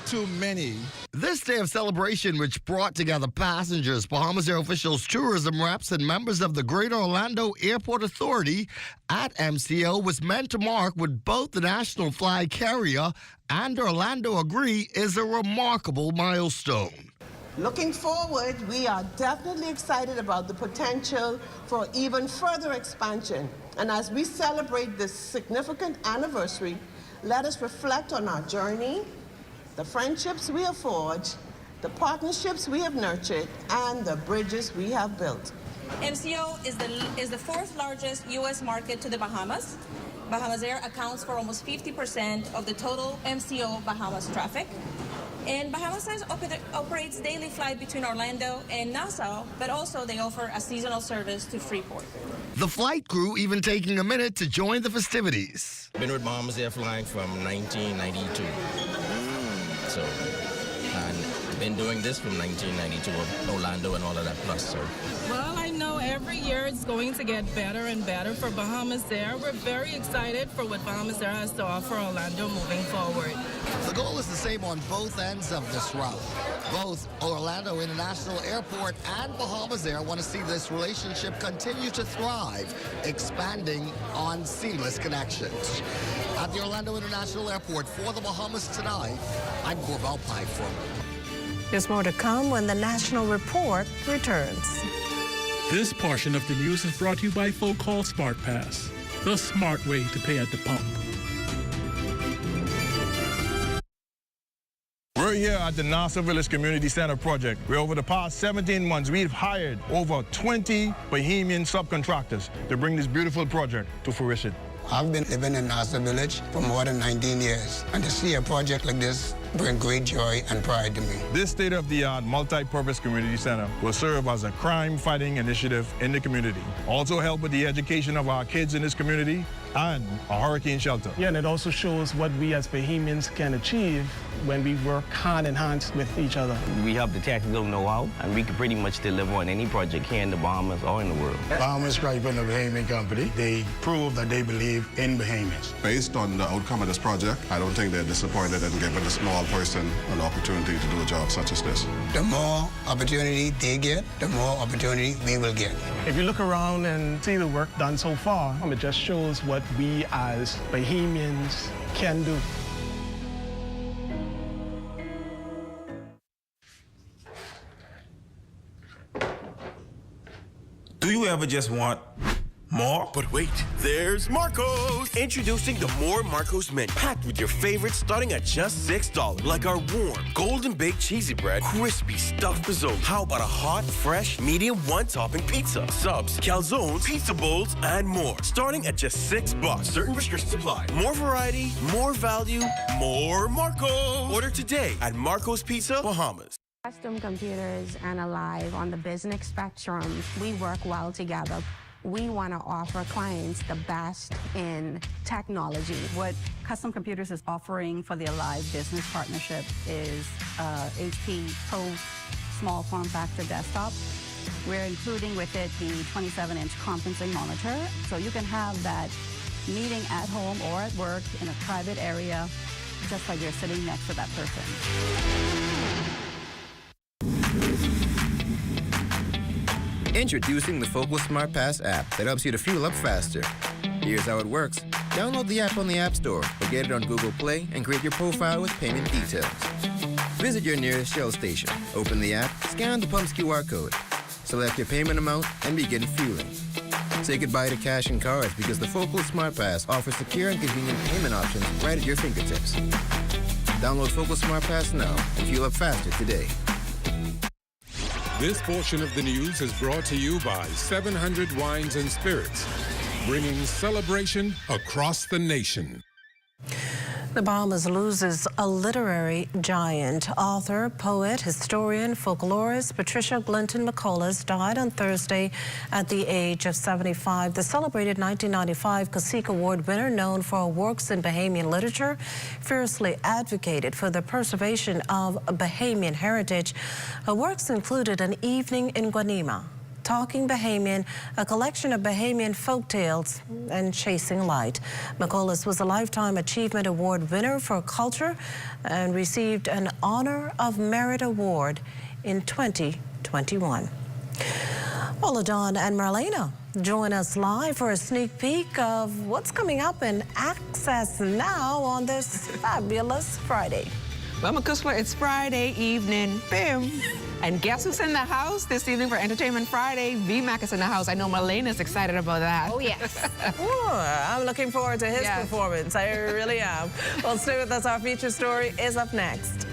to many. This day of celebration, which brought together passengers, Bahamas Air officials, tourism reps, and members of the Greater Orlando Airport Authority at MCO, was meant to mark what both the national flag carrier and Orlando agree is a remarkable milestone. Looking forward, we are definitely excited about the potential for even further expansion. And as we celebrate this significant anniversary, let us reflect on our journey, the friendships we have forged, the partnerships we have nurtured, and the bridges we have built. MCO is the 4th largest U.S. market to the Bahamas. Bahamas Air accounts for almost 50% of the total MCO Bahamas traffic. And Bahamas Air operates daily flight between Orlando and Nassau, but also they offer a seasonal service to Freeport. The flight crew even taking a minute to join the festivities. Been with Bahamas Air flying from 1992. So, and been doing this from 1992 of Orlando and all of that plus, so. Well, I know every year it's going to get better and better for Bahamas Air. We're very excited for what Bahamas Air has to offer Orlando moving forward. The goal is the same on both ends of this route. Both Orlando International Airport and Bahamas Air want to see this relationship continue to thrive, expanding on seamless connections. At the Orlando International Airport for the Bahamas Tonight, I'm Corbell Pyfrom. There's more to come when the National Report returns. This portion of the news is brought to you by Folk Call Smart Pass, the smart way to pay at the pump. We're here at the Nassau Village Community Center project, where over the past 17 months, we've hired over 20 Bahamian subcontractors to bring this beautiful project to fruition. I've been living in Nassau Village for more than 19 years, and to see a project like this bring great joy and pride to me. This state-of-the-art multi-purpose community center will serve as a crime-fighting initiative in the community, also help with the education of our kids in this community, and a hurricane shelter. Yeah, and it also shows what we as Bahamians can achieve when we work hand in hand with each other. We have the technical know-how, and we can pretty much deliver on any project here in the Bahamas or in the world. Bahamas Stripe and the Bahamian Company, they prove that they believe in Bahamians. Based on the outcome of this project, I don't think they're disappointed in giving a small person an opportunity to do a job such as this. The more opportunity they get, the more opportunity we will get. If you look around and see the work done so far, it just shows what we as Bahamians can do. Do you ever just want more? But wait, there's Marco's! Introducing the More Marco's menu, packed with your favorites starting at just $6. Like our warm, golden baked cheesy bread, crispy stuffed risotto. How about a hot, fresh, medium one-topping pizza, subs, calzones, pizza bowls, and more. Starting at just $6. Certain restrictions apply. More variety, more value, more Marco's. Order today at Marco's Pizza, Bahamas. Custom Computers and Alive on the business spectrum, we work well together. We want to offer clients the best in technology. What Custom Computers is offering for the Alive Business Partnership is HP Pro small form factor desktop. We're including with it the 27-inch conferencing monitor, so you can have that meeting at home or at work in a private area, just like you're sitting next to that person. Introducing the Focal Smart Pass app that helps you to fuel up faster. Here's how it works. Download the app on the App Store or get it on Google Play and create your profile with payment details. Visit your nearest Shell station. Open the app, scan the pump's QR code, select your payment amount, and begin fueling. Say goodbye to cash and cards because the Focal Smart Pass offers secure and convenient payment options right at your fingertips. Download Focal Smart Pass now and fuel up faster today. This portion of the news is brought to you by 700 Wines and Spirits, bringing celebration across the nation. The Bahamas loses a literary giant. Author, poet, historian, folklorist Patricia Glinton McCullough died on Thursday at the age of 75. The celebrated 1995 Cacique Award winner, known for her works in Bahamian literature, fiercely advocated for the preservation of Bahamian heritage. Her works included An Evening in Guanima, Talking Bahamian, a collection of Bahamian folk tales, and Chasing Light. McCullough was a Lifetime Achievement Award winner for culture and received an Honor of Merit Award in 2021. Well, Dawn and Marlena join us live for a sneak peek of what's coming up in Access Now on this fabulous Friday. Well, Makuswa, it's Friday evening. Bam! And guess who's in the house this evening for Entertainment Friday? VMAC is in the house. I know Marlena's excited about that. Oh, yes. I'm looking forward to his performance. I really am. Well, stay with us. Our feature story is up next.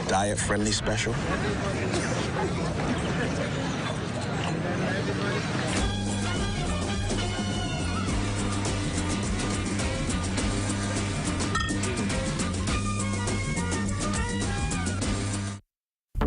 diet-friendly special?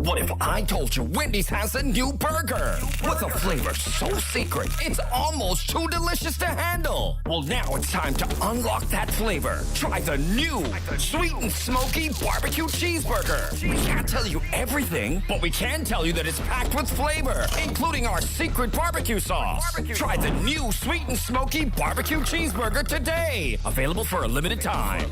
What if I told you Wendy's has a new burger with a flavor so secret it's almost too delicious to handle? Well, now it's time to unlock that flavor. Try the new sweet and smoky barbecue cheeseburger. We can't tell you everything, but we can tell you that it's packed with flavor, including our secret barbecue sauce. Try the new sweet and smoky barbecue cheeseburger today. Available for a limited time.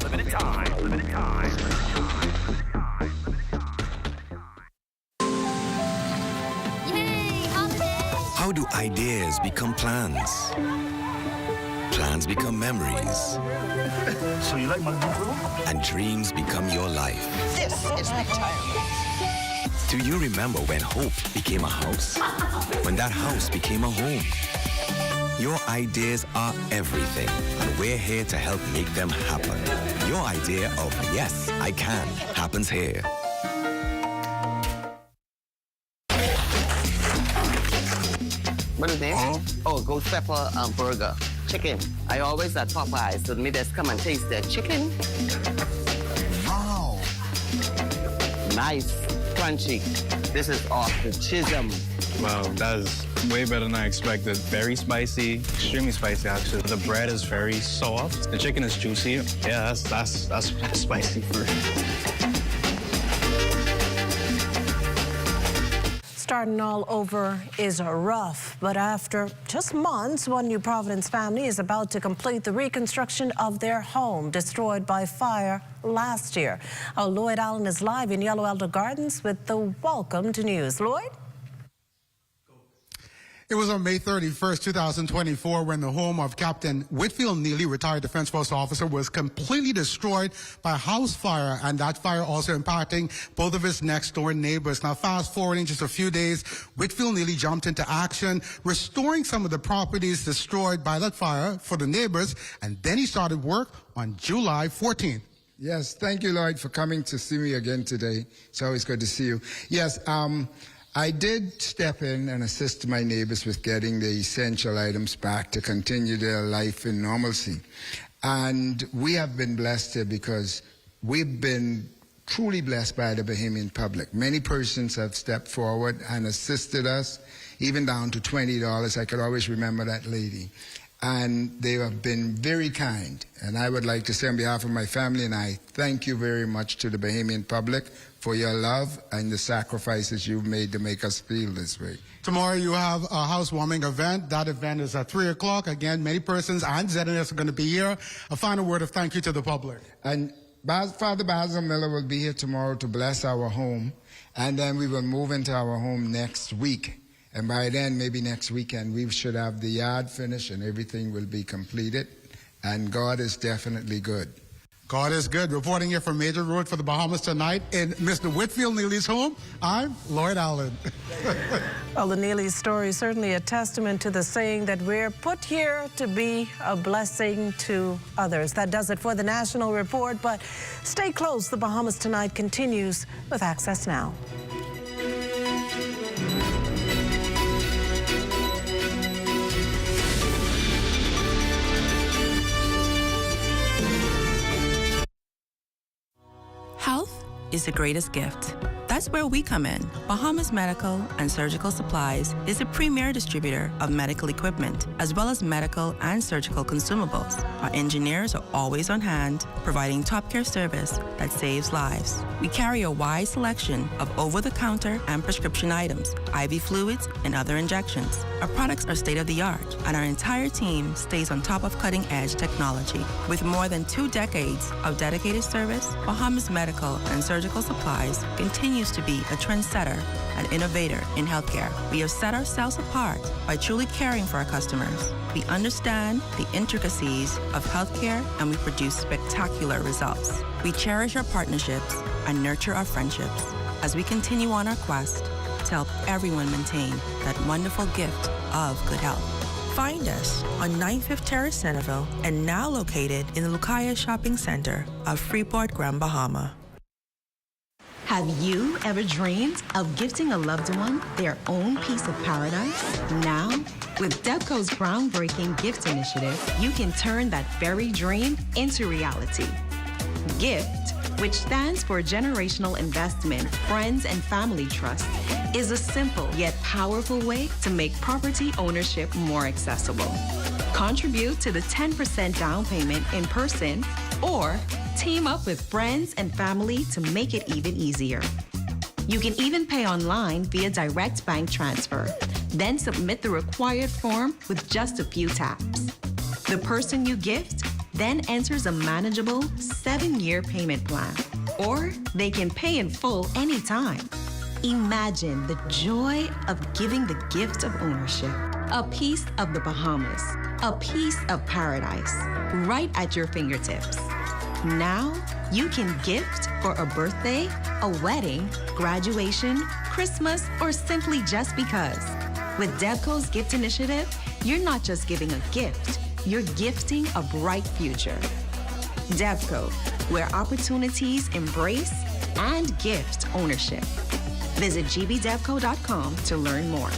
How do ideas become plans? Plans become memories. So you like my new room? And dreams become your life. This is my time. Do you remember when hope became a house? When that house became a home? Your ideas are everything, and we're here to help make them happen. Your idea of yes, I can happens here. What is this? Oh, ghost pepper burger. Chicken. I always at Popeyes, so me just come and taste the chicken. Wow. Nice, crunchy. This is off the chisholm. Wow, that is way better than I expected. Very spicy, extremely spicy actually. The bread is very soft. The chicken is juicy. Yeah, that's spicy food. Starting all over is rough, but after just months, one New Providence family is about to complete the reconstruction of their home destroyed by fire last year. Lloyd Allen is live in Yellow Elder Gardens with the Welcome to News. Lloyd? It was on May 31st, 2024, when the home of Captain Whitfield Neely, retired Defense Force officer, was completely destroyed by a house fire, and that fire also impacting both of his next-door neighbors. Now, fast forwarding just a few days, Whitfield Neely jumped into action, restoring some of the properties destroyed by that fire for the neighbors, and then he started work on July 14th. Yes, thank you, Lloyd, for coming to see me again today. It's always good to see you. Yes, I did step in and assist my neighbors with getting the essential items back to continue their life in normalcy. And we have been blessed here because we've been truly blessed by the Bahamian public. Many persons have stepped forward and assisted us, even down to $20. I could always remember that lady. And they have been very kind. And I would like to say on behalf of my family and I, thank you very much to the Bahamian public for your love and the sacrifices you've made to make us feel this way. Tomorrow you have a housewarming event. That event is at 3 o'clock. Again, many persons and ZNS are going to be here. A final word of thank you to the public. And Father Basil Miller will be here tomorrow to bless our home. And then we will move into our home next week. And by then, maybe next weekend, we should have the yard finished and everything will be completed. And God is definitely good. God is good. Reporting here from Major Road for the Bahamas tonight in Mr. Whitfield Neely's home, I'm Lloyd Allen. Well, the Neely story is certainly a testament to the saying that we're put here to be a blessing to others. That does it for the National Report, but stay close. The Bahamas Tonight continues with Access Now. Health is the greatest gift. That's where we come in. Bahamas Medical and Surgical Supplies is a premier distributor of medical equipment, as well as medical and surgical consumables. Our engineers are always on hand, providing top care service that saves lives. We carry a wide selection of over-the-counter and prescription items, IV fluids, and other injections. Our products are state-of-the-art, and our entire team stays on top of cutting-edge technology. With more than 2 decades of dedicated service, Bahamas Medical and Surgical Supplies continues to be a trendsetter and innovator in healthcare. We have set ourselves apart by truly caring for our customers. We understand the intricacies of healthcare, and we produce spectacular results. We cherish our partnerships and nurture our friendships as we continue on our quest to help everyone maintain that wonderful gift of good health. Find us on 95th Terrace, Centerville, and now located in the Lucaya Shopping Center of Freeport, Grand Bahama. Have you ever dreamed of gifting a loved one their own piece of paradise? Now, with Debco's groundbreaking gift initiative, you can turn that very dream into reality. GIFT, which stands for Generational Investment, Friends and Family Trust, is a simple yet powerful way to make property ownership more accessible. Contribute to the 10% down payment in person or team up with friends and family to make it even easier. You can even pay online via direct bank transfer, then submit the required form with just a few taps. The person you gift then enters a manageable 7-year payment plan, or they can pay in full anytime. Imagine the joy of giving the gift of ownership, a piece of the Bahamas, a piece of paradise, right at your fingertips. Now, you can gift for a birthday, a wedding, graduation, Christmas, or simply just because. With Debco's Gift Initiative, you're not just giving a gift, you're gifting a bright future. Debco, where opportunities embrace and gift ownership. Visit gbdebco.com to learn more.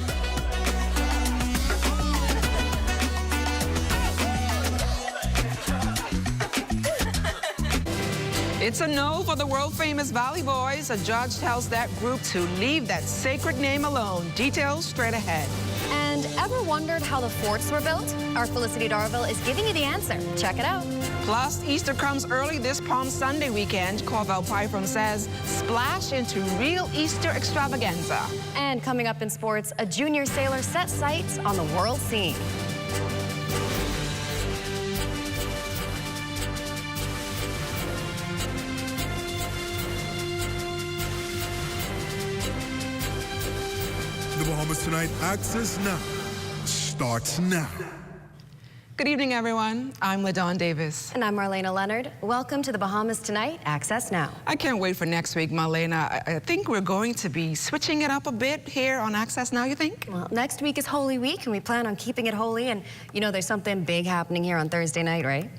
It's a no for the world-famous Valley Boys. A judge tells that group to leave that sacred name alone. Details straight ahead. And ever wondered how the forts were built? Our Felicity Darville is giving you the answer. Check it out. Plus, Easter comes early this Palm Sunday weekend. Corval Pyfrom says, splash into real Easter extravaganza. And coming up in sports, a junior sailor sets sights on the world scene. The Bahamas Tonight Access Now starts now. Good evening, everyone. I'm LaDawn Davis. And I'm Marlena Leonard. Welcome to the Bahamas Tonight Access Now. I can't wait for next week, Marlena. I think we're going to be switching it up a bit here on Access Now, you think? Well, next week is Holy Week, and we plan on keeping it holy. And, you know, there's something big happening here on Thursday night, right?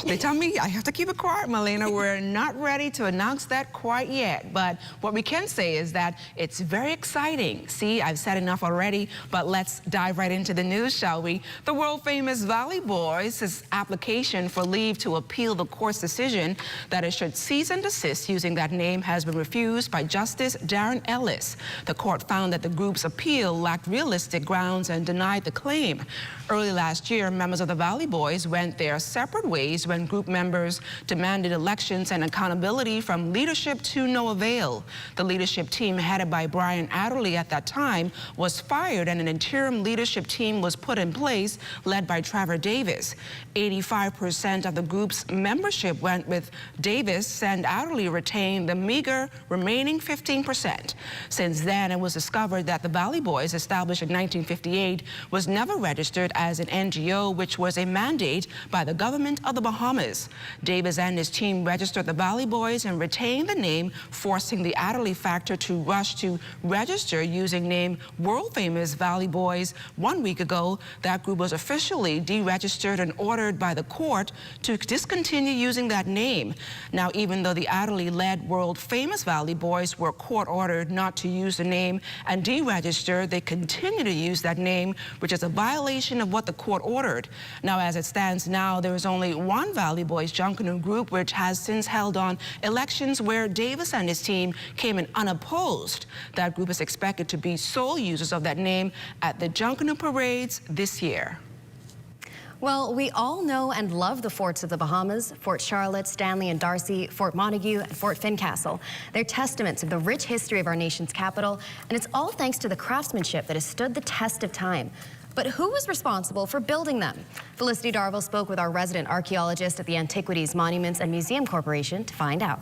They tell me I have to keep it quiet, Marlena. We're not ready to announce that quite yet. But what we can say is that it's very exciting. See, I've said enough already, but let's dive right into the news, shall we? The world-famous Valley Boys' application for leave to appeal the court's decision that it should cease and desist using that name has been refused by Justice Darren Ellis. The court found that the group's appeal lacked realistic grounds and denied the claim. Early last year, members of the Valley Boys went their separate ways when group members demanded elections and accountability from leadership to no avail. The leadership team headed by Brian Adderley at that time was fired and an interim leadership team was put in place led by Trevor Davis. 85% of the group's membership went with Davis and Adderley retained the meager remaining 15%. Since then, it was discovered that the Valley Boys, established in 1958, was never registered as an NGO, which was a mandate by the government of the Bahamas. Davis and his team registered the Valley Boys and retained the name, forcing the Adderley factor to rush to register using name world-famous Valley Boys. 1 week ago, that group was officially deregistered and ordered by the court to discontinue using that name. Now, even though the Adderley-led world-famous Valley Boys were court-ordered not to use the name and deregister, they continue to use that name, which is a violation of what the court ordered. Now, as it stands now, there is only one Valley Boys Junkanoo group, which has since held on elections where Davis and his team came in unopposed. That group is expected to be sole users of that name at the Junkanoo parades this year. Well, we all know and love the forts of the Bahamas: Fort Charlotte, Stanley and Darcy, Fort Montague, and Fort Fincastle. They're testaments of the rich history of our nation's capital, and it's all thanks to the craftsmanship that has stood the test of time. But who was responsible for building them? Felicity Darville spoke with our resident archaeologist at the Antiquities, Monuments and Museum Corporation to find out.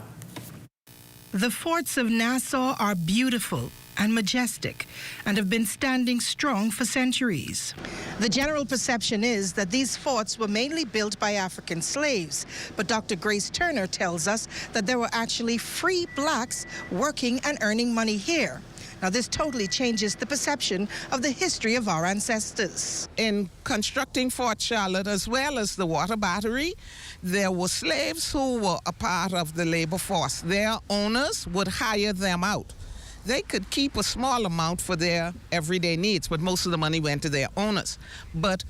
The forts of Nassau are beautiful and majestic and have been standing strong for centuries. The general perception is that these forts were mainly built by African slaves, but Dr. Grace Turner tells us that there were actually free blacks working and earning money here. Now, this totally changes the perception of the history of our ancestors. In constructing Fort Charlotte, as well as the water battery, there were slaves who were a part of the labor force. Their owners would hire them out. They could keep a small amount for their everyday needs, but most of the money went to their owners. But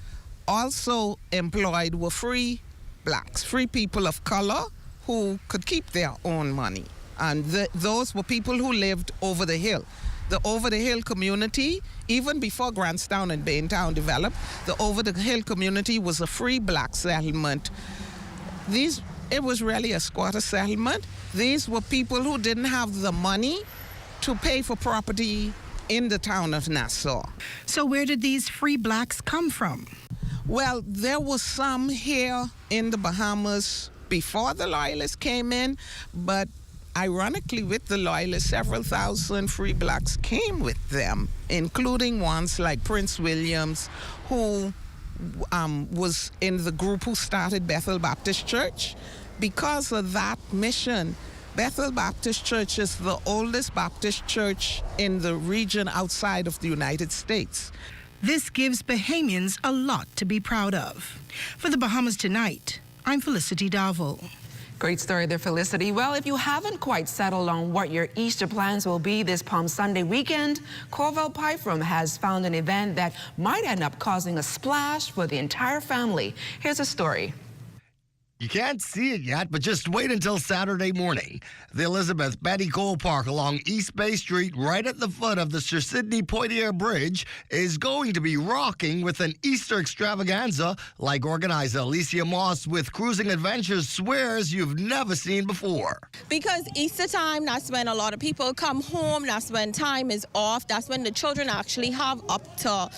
also employed were free blacks, free people of color who could keep their own money. And those were people who lived over the hill. The over-the-hill community, even before Grantstown and Baintown developed, the over-the-hill community was a free black settlement. It was really a squatter settlement. These were people who didn't have the money to pay for property in the town of Nassau. So where did these free blacks come from? Well, there were some here in the Bahamas before the Loyalists came in, but ironically, with the Loyalists, several thousand free blacks came with them, including ones like Prince Williams, who was in the group who started Bethel Baptist Church. Because of that mission, Bethel Baptist Church is the oldest Baptist church in the region outside of the United States. This gives Bahamians a lot to be proud of. For the Bahamas Tonight, I'm Felicity Darville. Great story there, Felicity. Well, if you haven't quite settled on what your Easter plans will be this Palm Sunday weekend, Corval Pyfrom has found an event that might end up causing a splash for the entire family. Here's a story. You can't see it yet, but just wait until Saturday morning. The Elizabeth Betty Cole Park along East Bay Street, right at the foot of the Sir Sidney Poitier Bridge, is going to be rocking with an Easter extravaganza like organizer Alicia Moss with Cruising Adventures swears you've never seen before. Because Easter time, that's when a lot of people come home, that's when time is off, that's when the children actually have up to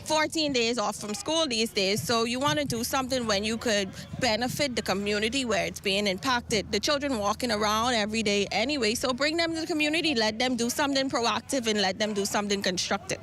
14 days off from school these days, so you want to do something when you could benefit the community where it's being impacted. The children walking around every day anyway, so bring them to the community, let them do something proactive and let them do something constructive.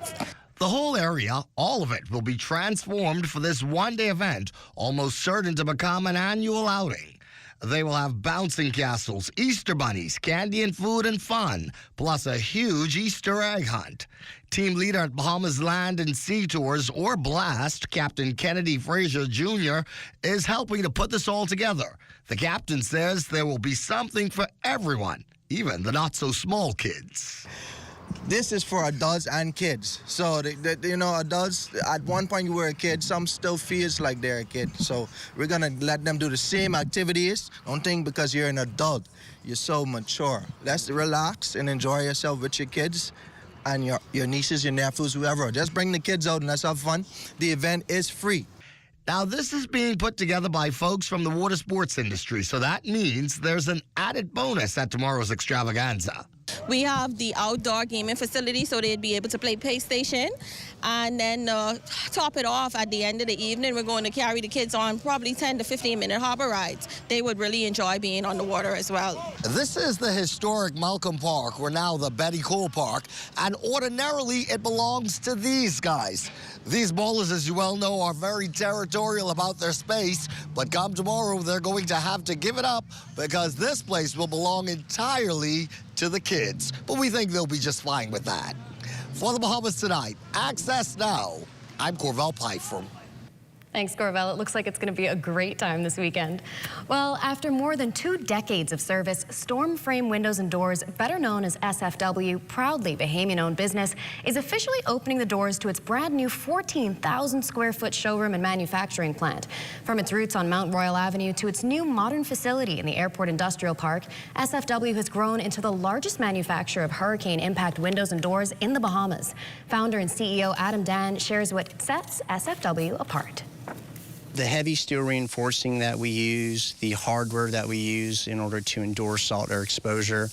The whole area, all of it, will be transformed for this one-day event, almost certain to become an annual outing. They will have bouncing castles, Easter bunnies, candy and food and fun, plus a huge Easter egg hunt. Team leader at Bahamas Land and Sea Tours, or BLAST, Captain Kennedy Fraser Jr., is helping to put this all together. The captain says there will be something for everyone, even the not-so-small kids. This is for adults and kids. So, adults, at one point you were a kid, some still feels like they're a kid. So we're going to let them do the same activities. Don't think because you're an adult, you're so mature. Let's relax and enjoy yourself with your kids and your nieces, your nephews, whoever. Just bring the kids out and let's have fun. The event is free. Now, this is being put together by folks from the water sports industry, so that means there's an added bonus at tomorrow's extravaganza. We have the outdoor gaming facility, so they'd be able to play PlayStation. And then top it off at the end of the evening, we're going to carry the kids on probably 10 to 15-minute harbor rides. They would really enjoy being on the water as well. This is the historic Malcolm Park, or now the Betty Cole Park, and ordinarily it belongs to these guys. These ballers, as you well know, are very territorial about their space, but come tomorrow, they're going to have to give it up because this place will belong entirely to the kids. But we think they'll be just fine with that. For the Bahamas Tonight, Access Now, I'm Corval Pyfrom. Thanks, Corval. It looks like it's going to be a great time this weekend. Well, after more than 2 decades of service, Storm Frame Windows and Doors, better known as SFW, proudly Bahamian-owned business, is officially opening the doors to its brand new 14,000 square foot showroom and manufacturing plant. From its roots on Mount Royal Avenue to its new modern facility in the Airport Industrial Park, SFW has grown into the largest manufacturer of hurricane impact windows and doors in the Bahamas. Founder and CEO Adam Dan shares what sets SFW apart. The heavy steel reinforcing that we use, the hardware that we use in order to endure salt air exposure,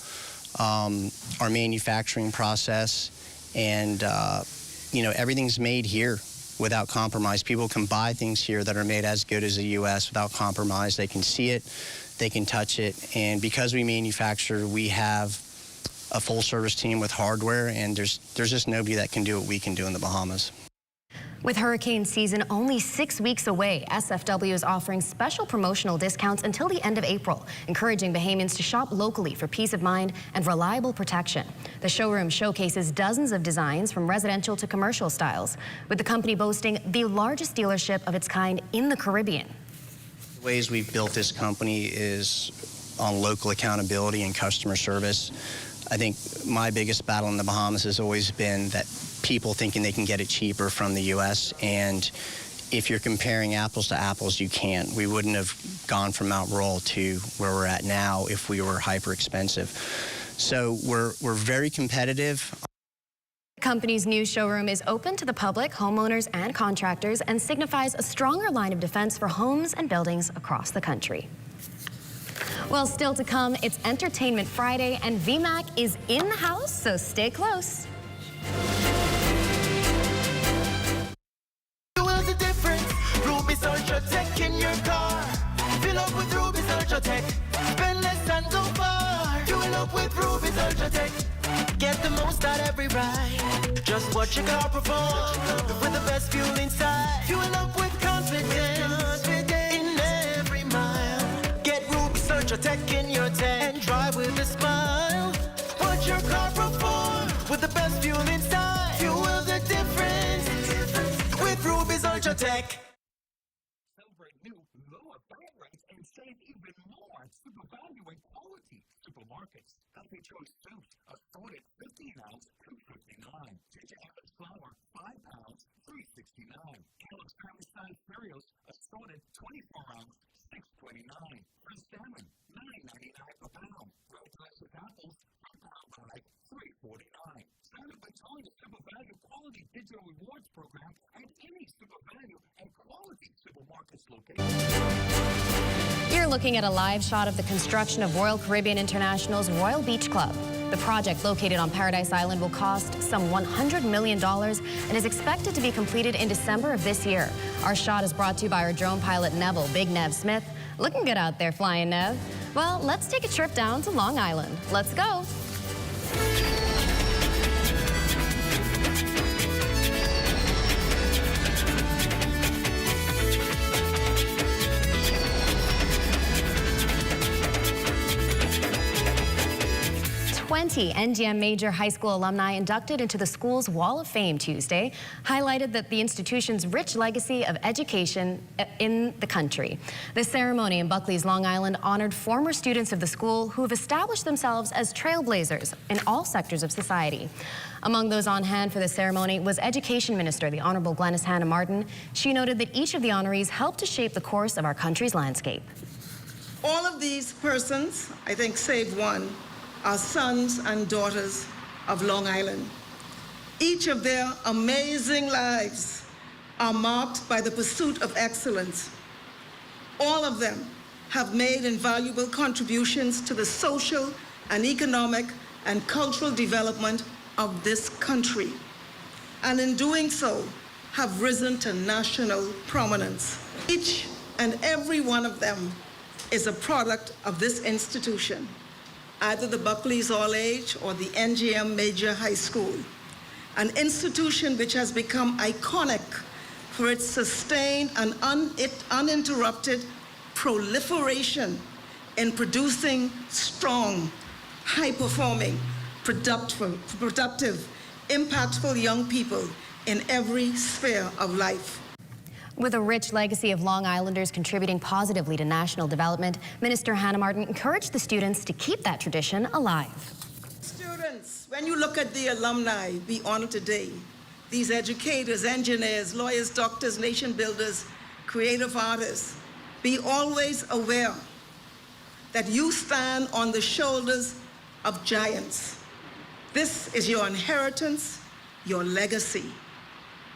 our manufacturing process, and everything's made here without compromise. People can buy things here that are made as good as the U.S. without compromise. They can see it, they can touch it, and because we manufacture, we have a full service team with hardware, and there's just nobody that can do what we can do in the Bahamas. With hurricane season only 6 weeks away, SFW is offering special promotional discounts until the end of April, encouraging Bahamians to shop locally for peace of mind and reliable protection. The showroom showcases dozens of designs from residential to commercial styles, with the company boasting the largest dealership of its kind in the Caribbean. The ways we've built this company is on local accountability and customer service. I think my biggest battle in the Bahamas has always been that people thinking they can get it cheaper from the U.S. and if you're comparing apples to apples, you can't. We wouldn't have gone from Mount Royal to where we're at now if we were hyper expensive. So we're very competitive. The company's new showroom is open to the public, homeowners, and contractors, and signifies a stronger line of defense for homes and buildings across the country. Well, still to come, it's Entertainment Friday, and VMAC is in the house, so stay close. The difference, Ruby's Ultra Tech in your car. Fill up with Ruby's Ultra Tech. Spend less and go far. Fuel up with Ruby's Ultra Tech. Get the most out every ride. Just watch your car perform with the best fuel inside. Fuel up with confidence in every mile. Get Ruby's Ultra Tech in your tech and drive with a smile. Watch your car perform with the best fuel inside. Fuel the difference with Ruby's Ultra Tech. Celebrate new lower bag rates and save even more on super value and quality supermarkets. Healthy Choice Soups, assorted 15-ounce, $2.59. Ginger Abbott flour, 5 pounds, $3.69. Kellogg's Family Size cereals, assorted 24-ounce, $6.29. Fresh salmon, $9.99 per pound. Road classic apples, a pound bag, $3.49. Sign up and join the Super Value Quality Digital Rewards Program at any Super Value and Quality Supermarkets location. You're looking at a live shot of the construction of Royal Caribbean International's Royal Beach Club. The project, located on Paradise Island, will cost some $100 million and is expected to be completed in December of this year. Our shot is brought to you by our drone pilot, Neville, Big Nev Smith. Looking good out there, flying Nev. Well, let's take a trip down to Long Island. Let's go. 20 NGM major high school alumni inducted into the school's Wall of Fame Tuesday highlighted that the institution's rich legacy of education in the country. The ceremony in Buckley's Long Island honored former students of the school who have established themselves as trailblazers in all sectors of society. Among those on hand for the ceremony was Education Minister, the Honorable Glenys Hannah Martin. She noted that each of the honorees helped to shape the course of our country's landscape. All of these persons, I think save one, are sons and daughters of Long Island. Each of their amazing lives are marked by the pursuit of excellence. All of them have made invaluable contributions to the social and economic and cultural development of this country, and in doing so, have risen to national prominence. Each and every one of them is a product of this institution, either the Buckley's All-Age or the NGM Major High School, an institution which has become iconic for its sustained and uninterrupted proliferation in producing strong, high-performing, productive, impactful young people in every sphere of life. With a rich legacy of Long Islanders contributing positively to national development, Minister Hannah Martin encouraged the students to keep that tradition alive. Students, when you look at the alumni we honor today, these educators, engineers, lawyers, doctors, nation builders, creative artists, be always aware that you stand on the shoulders of giants. This is your inheritance, your legacy.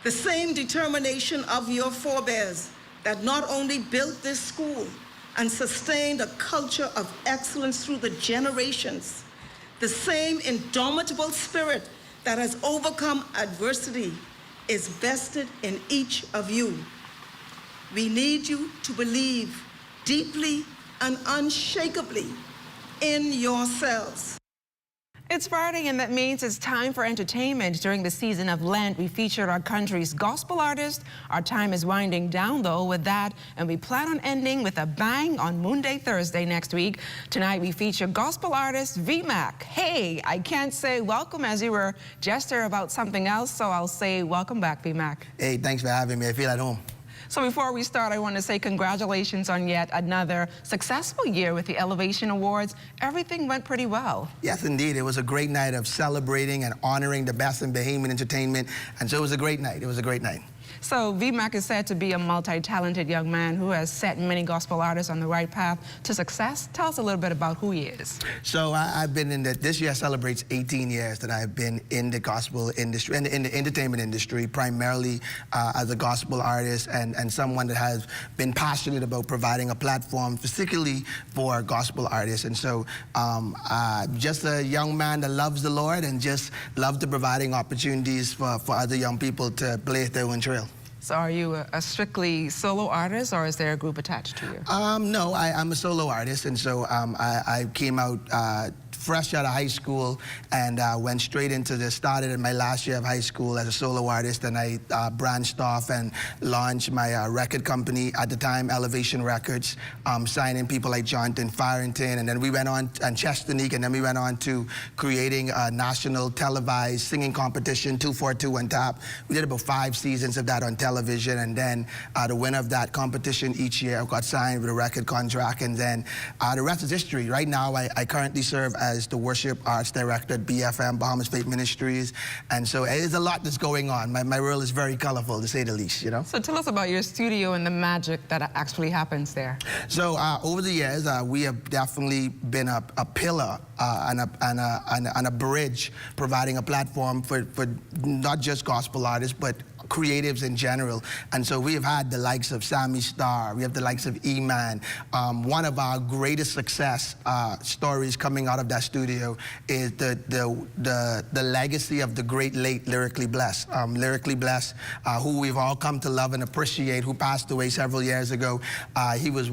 The same determination of your forebears that not only built this school and sustained a culture of excellence through the generations, the same indomitable spirit that has overcome adversity is vested in each of you. We need you to believe deeply and unshakably in yourselves. It's Friday, and that means it's time for entertainment. During the season of Lent, we featured our country's gospel artists. Our time is winding down, though, with that, and we plan on ending with a bang on Moonday Thursday next week. Tonight, we feature gospel artist VMAC. Hey, I can't say welcome as you were gesture about something else, so I'll say welcome back, VMAC. Hey, thanks for having me. I feel at home. So before we start, I want to say congratulations on yet another successful year with the Elevation Awards. Everything went pretty well. Yes, indeed. It was a great night of celebrating and honoring the best in Bahamian entertainment. And so it was a great night. It was a great night. So VMAC is said to be a multi-talented young man who has set many gospel artists on the right path to success. Tell us a little bit about who he is. So I've been in this year celebrates 18 years that I've been in the gospel industry, in the entertainment industry, primarily as a gospel artist and someone that has been passionate about providing a platform, particularly for gospel artists. And so just a young man that loves the Lord and just loves to providing opportunities for other young people to blaze their own trail. So are you a strictly solo artist, or is there a group attached to you? No, I'm a solo artist, and so I came out fresh out of high school and went straight into started in my last year of high school as a solo artist, and I branched off and launched my record company at the time, Elevation Records, signing people like Jonathan Farrington, and then we went on, and Chestonique, and then we went on to creating a national televised singing competition, 242 on Top. We did about 5 seasons of that on television, and then the winner of that competition each year got signed with a record contract, and then the rest is history. Right now, I currently serve as the Worship Arts Director at BFM, Bahamas Faith Ministries, and so there's a lot that's going on. My role is very colorful, to say the least, you know? So tell us about your studio and the magic that actually happens there. So over the years, we have definitely been a pillar and a bridge, providing a platform for not just gospel artists, but creatives in general. And so we have had the likes of Sammy Starr, we have the likes of E-Man. One of our greatest success stories coming out of that studio is the legacy of the great late Lyrically Blessed. Lyrically Blessed, who we've all come to love and appreciate, who passed away several years ago. He was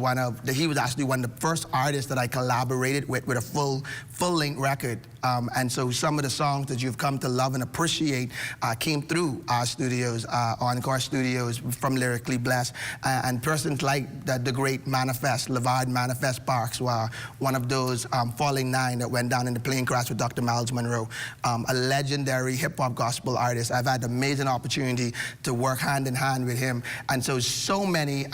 actually one of the first artists that I collaborated with a full-length record. And so some of the songs that you've come to love and appreciate came through our studios, Encore Studios, from Lyrically Blessed. And persons like the great Manifest, LeVard Manifest Parks, were one of those Falling Nine that went down in the plane crash with Dr. Miles Monroe, a legendary hip-hop gospel artist. I've had the amazing opportunity to work hand in hand with him. And so many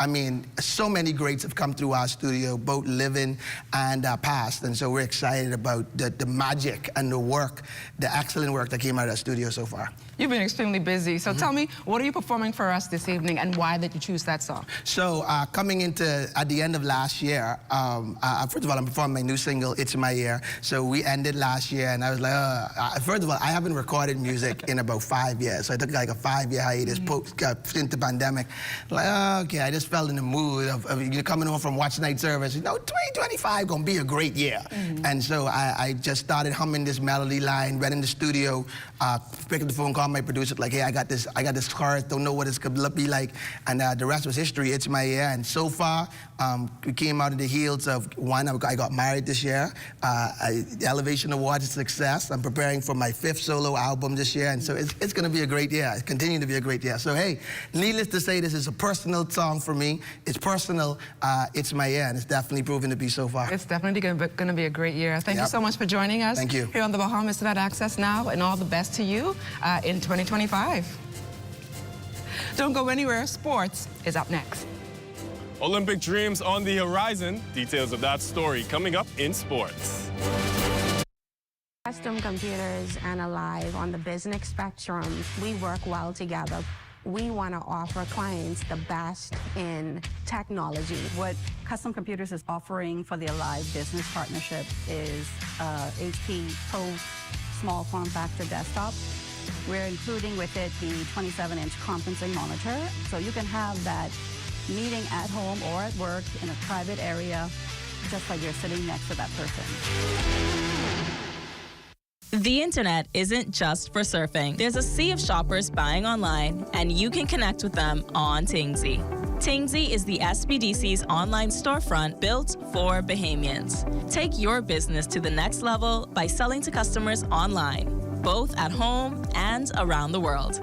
greats have come through our studio, both living and past. And so we're excited about the magic and the excellent work that came out of the studio so far. You've been extremely busy, so tell me, what are you performing for us this evening, and why did you choose that song? So coming into, at the end of last year, first of all, I'm performing my new single, It's My Year. So we ended last year, and I was like, first of all, I haven't recorded music in about 5 years. So I took like a 5-year hiatus into pandemic. Like, okay, I just felt in the mood of coming home from Watch Night Service. 2025 gonna be a great year. And so I just started humming this melody line, went in the studio, picked up the phone, called my producer, like, hey, I got this chorus, don't know what it's gonna be like, and the rest was history. It's my year, and so far, we came out of the heels of one. I got married this year. The Elevation Awards is a success. I'm preparing for my 5th solo album this year, and so it's gonna be a great year. It's continuing to be a great year. So hey, needless to say, this is a personal song for me. It's personal. It's my year, and it's definitely proven to be so far. It's definitely gonna be a great year. Thank you so much for joining us. Thank you. Here on the Bahamas Internet Access Now, and all the best to you in 2025. Don't go anywhere. Sports is up next. Olympic dreams on the horizon. Details of that story coming up in sports. Custom Computers and Alive on the business spectrum, we work well together. We want to offer clients the best in technology. What Custom Computers is offering for the Alive business partnership is HP Pro small form factor desktop. We're including with it the 27-inch conferencing monitor, so you can have that meeting at home or at work in a private area, just like you're sitting next to that person. The internet isn't just for surfing. There's a sea of shoppers buying online, and you can connect with them on Tingsy. Tingsy is the SBDC's online storefront built for Bahamians. Take your business to the next level by selling to customers online, both at home and around the world.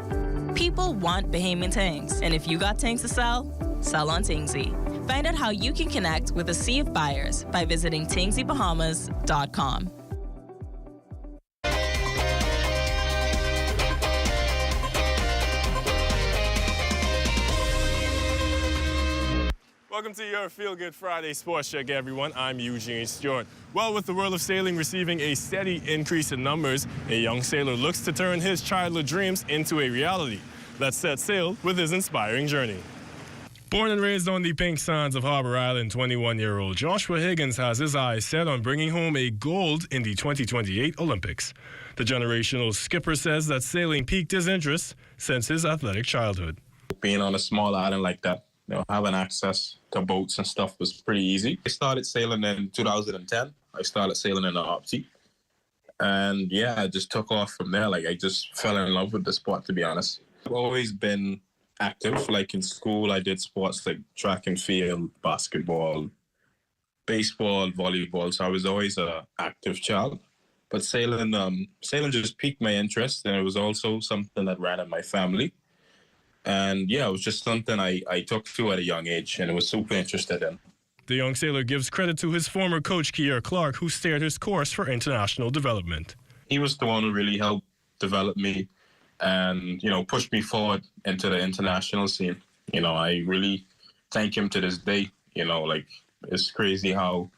People want Bahamian things, and if you got things to sell, sell on Tingsy. Find out how you can connect with a sea of buyers by visiting tingsybahamas.com. Welcome to your Feel Good Friday Sports Check, everyone. I'm Eugene Stewart. Well, with the world of sailing receiving a steady increase in numbers, a young sailor looks to turn his childhood dreams into a reality. Let's set sail with his inspiring journey. Born and raised on the pink sands of Harbor Island, 21-year-old Joshua Higgins has his eyes set on bringing home a gold in the 2028 Olympics. The generational skipper says that sailing piqued his interest since his athletic childhood. Being on a small island like that, having access to boats and stuff was pretty easy. I started sailing in 2010. I started sailing in the Opti. And yeah, I just took off from there. Like, I just fell in love with the sport, to be honest. I've always been active. Like in school, I did sports like track and field, basketball, baseball, volleyball. So I was always an active child. But sailing just piqued my interest. And it was also something that ran in my family. And yeah, it was just something I took to at a young age and was super interested in. The young sailor gives credit to his former coach, Kier Clark, who steered his course for international development. He was the one who really helped develop me and, pushed me forward into the international scene. I really thank him to this day. It's crazy how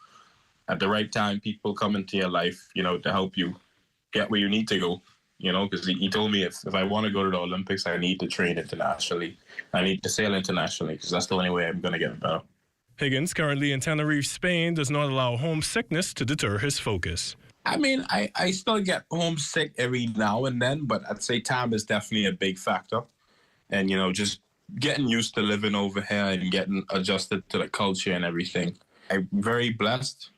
at the right time people come into your life, to help you get where you need to go. Because he told me if I want to go to the Olympics, I need to train internationally. I need to sail internationally because that's the only way I'm going to get better. Higgins, currently in Tenerife, Spain, does not allow homesickness to deter his focus. I mean, I still get homesick every now and then, but I'd say time is definitely a big factor. And, just getting used to living over here and getting adjusted to the culture and everything. I'm very blessed.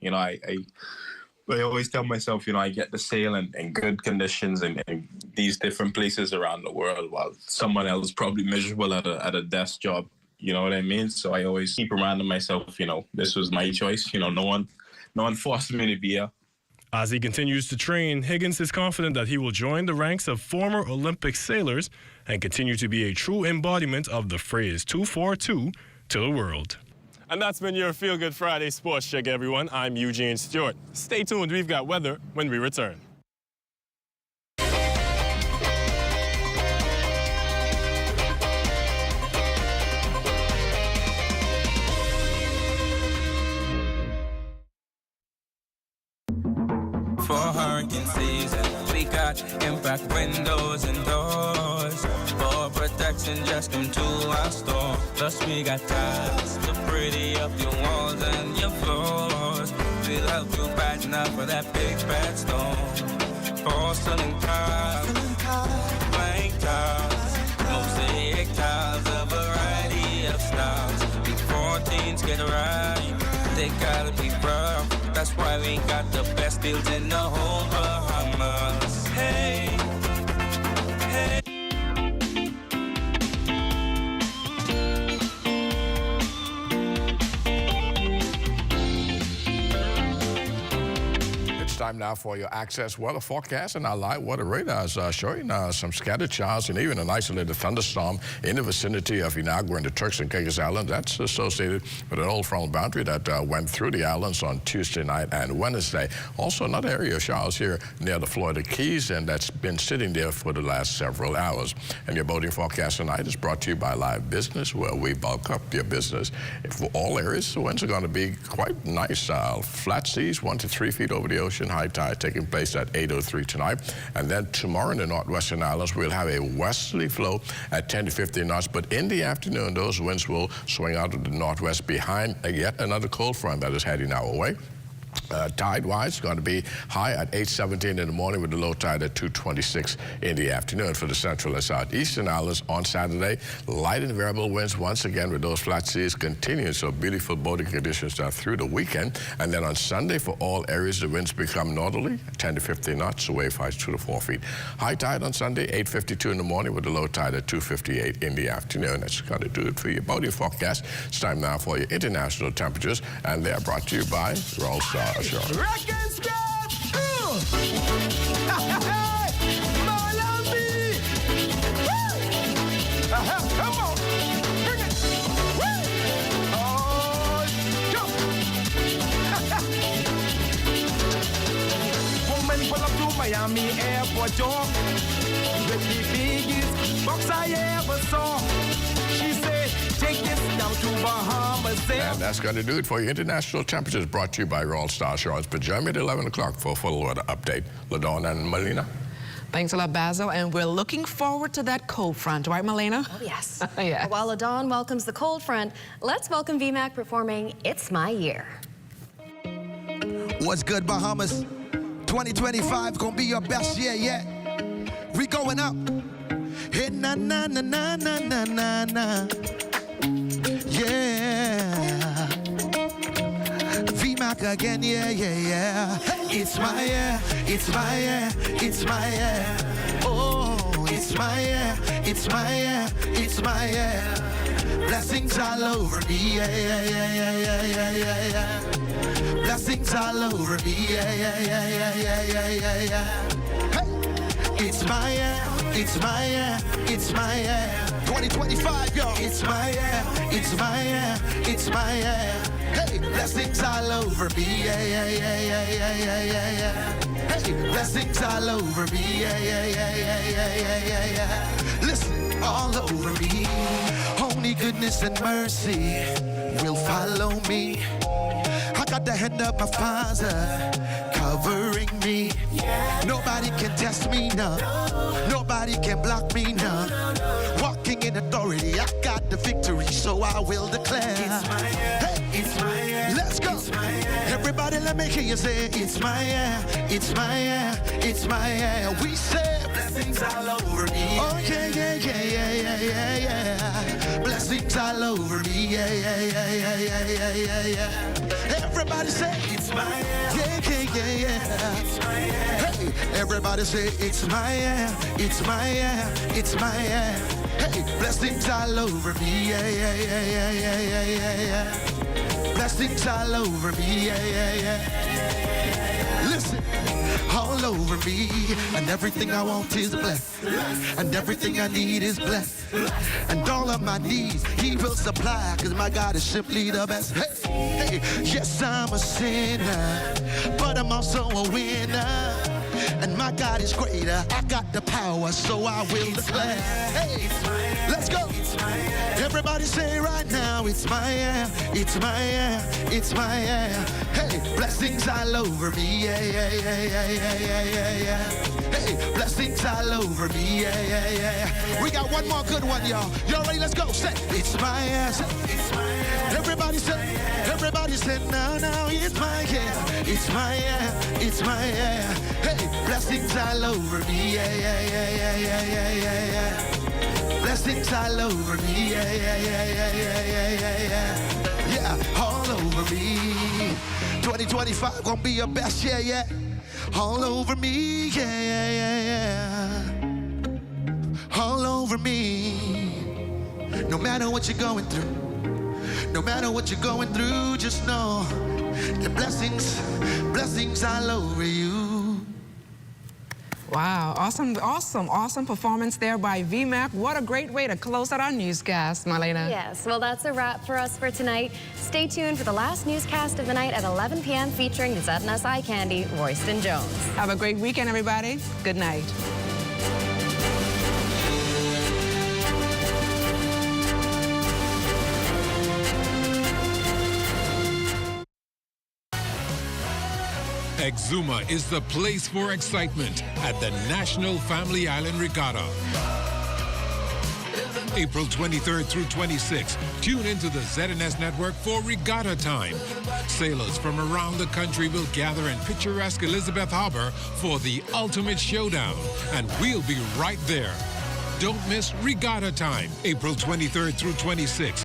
I always tell myself, I get to sail in good conditions in these different places around the world while someone else is probably miserable at a desk job. You know what I mean? So I always keep reminding myself, this was my choice. No one forced me to be here. As he continues to train, Higgins is confident that he will join the ranks of former Olympic sailors and continue to be a true embodiment of the phrase 242 to the world. And that's been your Feel Good Friday Sports Check, everyone. I'm Eugene Stewart. Stay tuned. We've got weather when we return. For hurricane season, we got impact windows and doors. For protection, just come to our store. Plus we got tiles to pretty up your walls and your floors. We'll help you brighten up for that big bad storm. Porcelain tiles, blank tiles, mosaic tiles, a variety of styles. Before teens get right, they gotta be rough. That's why we got the best deals in the whole Bahamas. Hey, hey. It's time now for your Access weather forecast and our live weather radars showing some scattered showers and even an isolated thunderstorm in the vicinity of Inagua and the Turks and Caicos Islands. That's associated with an old front boundary that went through the islands on Tuesday night and Wednesday. Also, another area of showers here near the Florida Keys, and that's been sitting there for the last several hours. And your boating forecast tonight is brought to you by Live Business, where we bulk up your business. For all areas, the winds are going to be quite nice. Flat seas, 1 to 3 feet over the ocean. High tide taking place at 8:03 tonight. And then tomorrow in the northwestern islands, we'll have a westerly flow at 10 to 15 knots. But in the afternoon, those winds will swing out of the northwest behind yet another cold front that is heading our way. Tide-wise, going to be high at 8:17 in the morning with the low tide at 2:26 in the afternoon. For the central and southeastern islands on Saturday, light and variable winds once again with those flat seas continuing. So beautiful boating conditions through the weekend. And then on Sunday, for all areas, the winds become northerly, 10 to 15 knots, the wave heights 2 to 4 feet. High tide on Sunday, 8:52 in the morning with the low tide at 2:58 in the afternoon. That's going to do it for your boating forecast. It's time now for your international temperatures, and they are brought to you by Roll Star Assurance. Come on, bring it. Oh, jump. Woman pull up to Miami airport door with the biggest box I ever saw. She said, take this down to Bahamas. And that's going to do it for your international temperatures, brought to you by Royal Star Assurance. But join me at 11 o'clock for a full weather update. LaDawn and Melina. Thanks a lot, Basil, and we're looking forward to that cold front, right, Melina? Oh, yes. Yeah. While LaDawn welcomes the cold front, let's welcome VMAC performing It's My Year. What's good, Bahamas? 2025 gonna be your best year yet. We going up. Hey, na na na na na na na na. Yeah. VMAC again, yeah, yeah, yeah. It's my year, it's my year, it's my year. Oh, it's my year, it's my year, it's my year. Blessings all over me, yeah, yeah, yeah, yeah, yeah, yeah, yeah. Blessings all over me, yeah, yeah, yeah, yeah, yeah, yeah, yeah. Hey, it's my year, it's my year, it's my year. 2025, yo. It's my year, it's my year, it's my year. Hey, blessings all over me, yeah, yeah, yeah, yeah, yeah, yeah, yeah, yeah. Hey, blessings all over me, yeah, yeah, yeah, yeah, yeah, yeah, yeah, yeah. Listen, all over me. Only goodness and mercy will follow me. I got the hand of my Father covering me. Nobody can test me, no. Nobody can block me, no. Walking in authority, I got the victory, so I will declare. It's my year, hey, it's my year. Let's go. Everybody, let me hear you say, it's my year, it's my year, it's my year. We say blessings all over me. Oh yeah, yeah, yeah, yeah, yeah, yeah, yeah. Blessings all over me. Yeah, yeah, yeah, yeah, yeah, yeah, yeah, yeah. Everybody say it's my year. Yeah, yeah, yeah, yeah. It's my year. Hey, everybody say it's my year, it's my year, it's my year. Hey, blessings all over me. Yeah, yeah, yeah, yeah, yeah, yeah, yeah, yeah. Blessings all over me, yeah, yeah, yeah. Listen, all over me, and everything I want is blessed, and everything I need is blessed, and all of my needs He will supply, cause my God is simply the best. Hey, hey, yes, I'm a sinner, but I'm also a winner, and my God is greater. I got the power, so I will declare. Hey, let's go. Everybody say right now, it's my year, it's my year, it's my year. Hey, blessings all over me, yeah, yeah, yeah, yeah, yeah, yeah, yeah, yeah. Hey, blessings all over me, yeah, yeah, yeah, yeah. We got one more good one, y'all. Y'all ready? Let's go. Say, it's my year. Say, it's my year. Everybody say, no, no, it's my year, it's my year, it's my year. Hey, blessings all over me, yeah, yeah, yeah, yeah, yeah, yeah, yeah, yeah. Blessings all over me, yeah, yeah, yeah, yeah, yeah, yeah, yeah, yeah. Yeah, all over me. 2025 gonna be your best year yet. All over me, yeah, yeah, yeah, yeah. All over me. No matter what you're going through, no matter what you're going through, just know the blessings all over you. Wow, awesome performance there by VMAC. What a great way to close out our newscast, Marlena. Yes, well, that's a wrap for us for tonight. Stay tuned for the last newscast of the night at 11 p.m. featuring the ZNS Eye Candy, Royston Jones. Have a great weekend, everybody. Good night. Exuma is the place for excitement at the National Family Island Regatta. April 23rd through 26th. Tune into the ZNS Network for Regatta Time. Sailors from around the country will gather in picturesque Elizabeth Harbor for the ultimate showdown, and we'll be right there. Don't miss Regatta Time, April 23rd through 26th.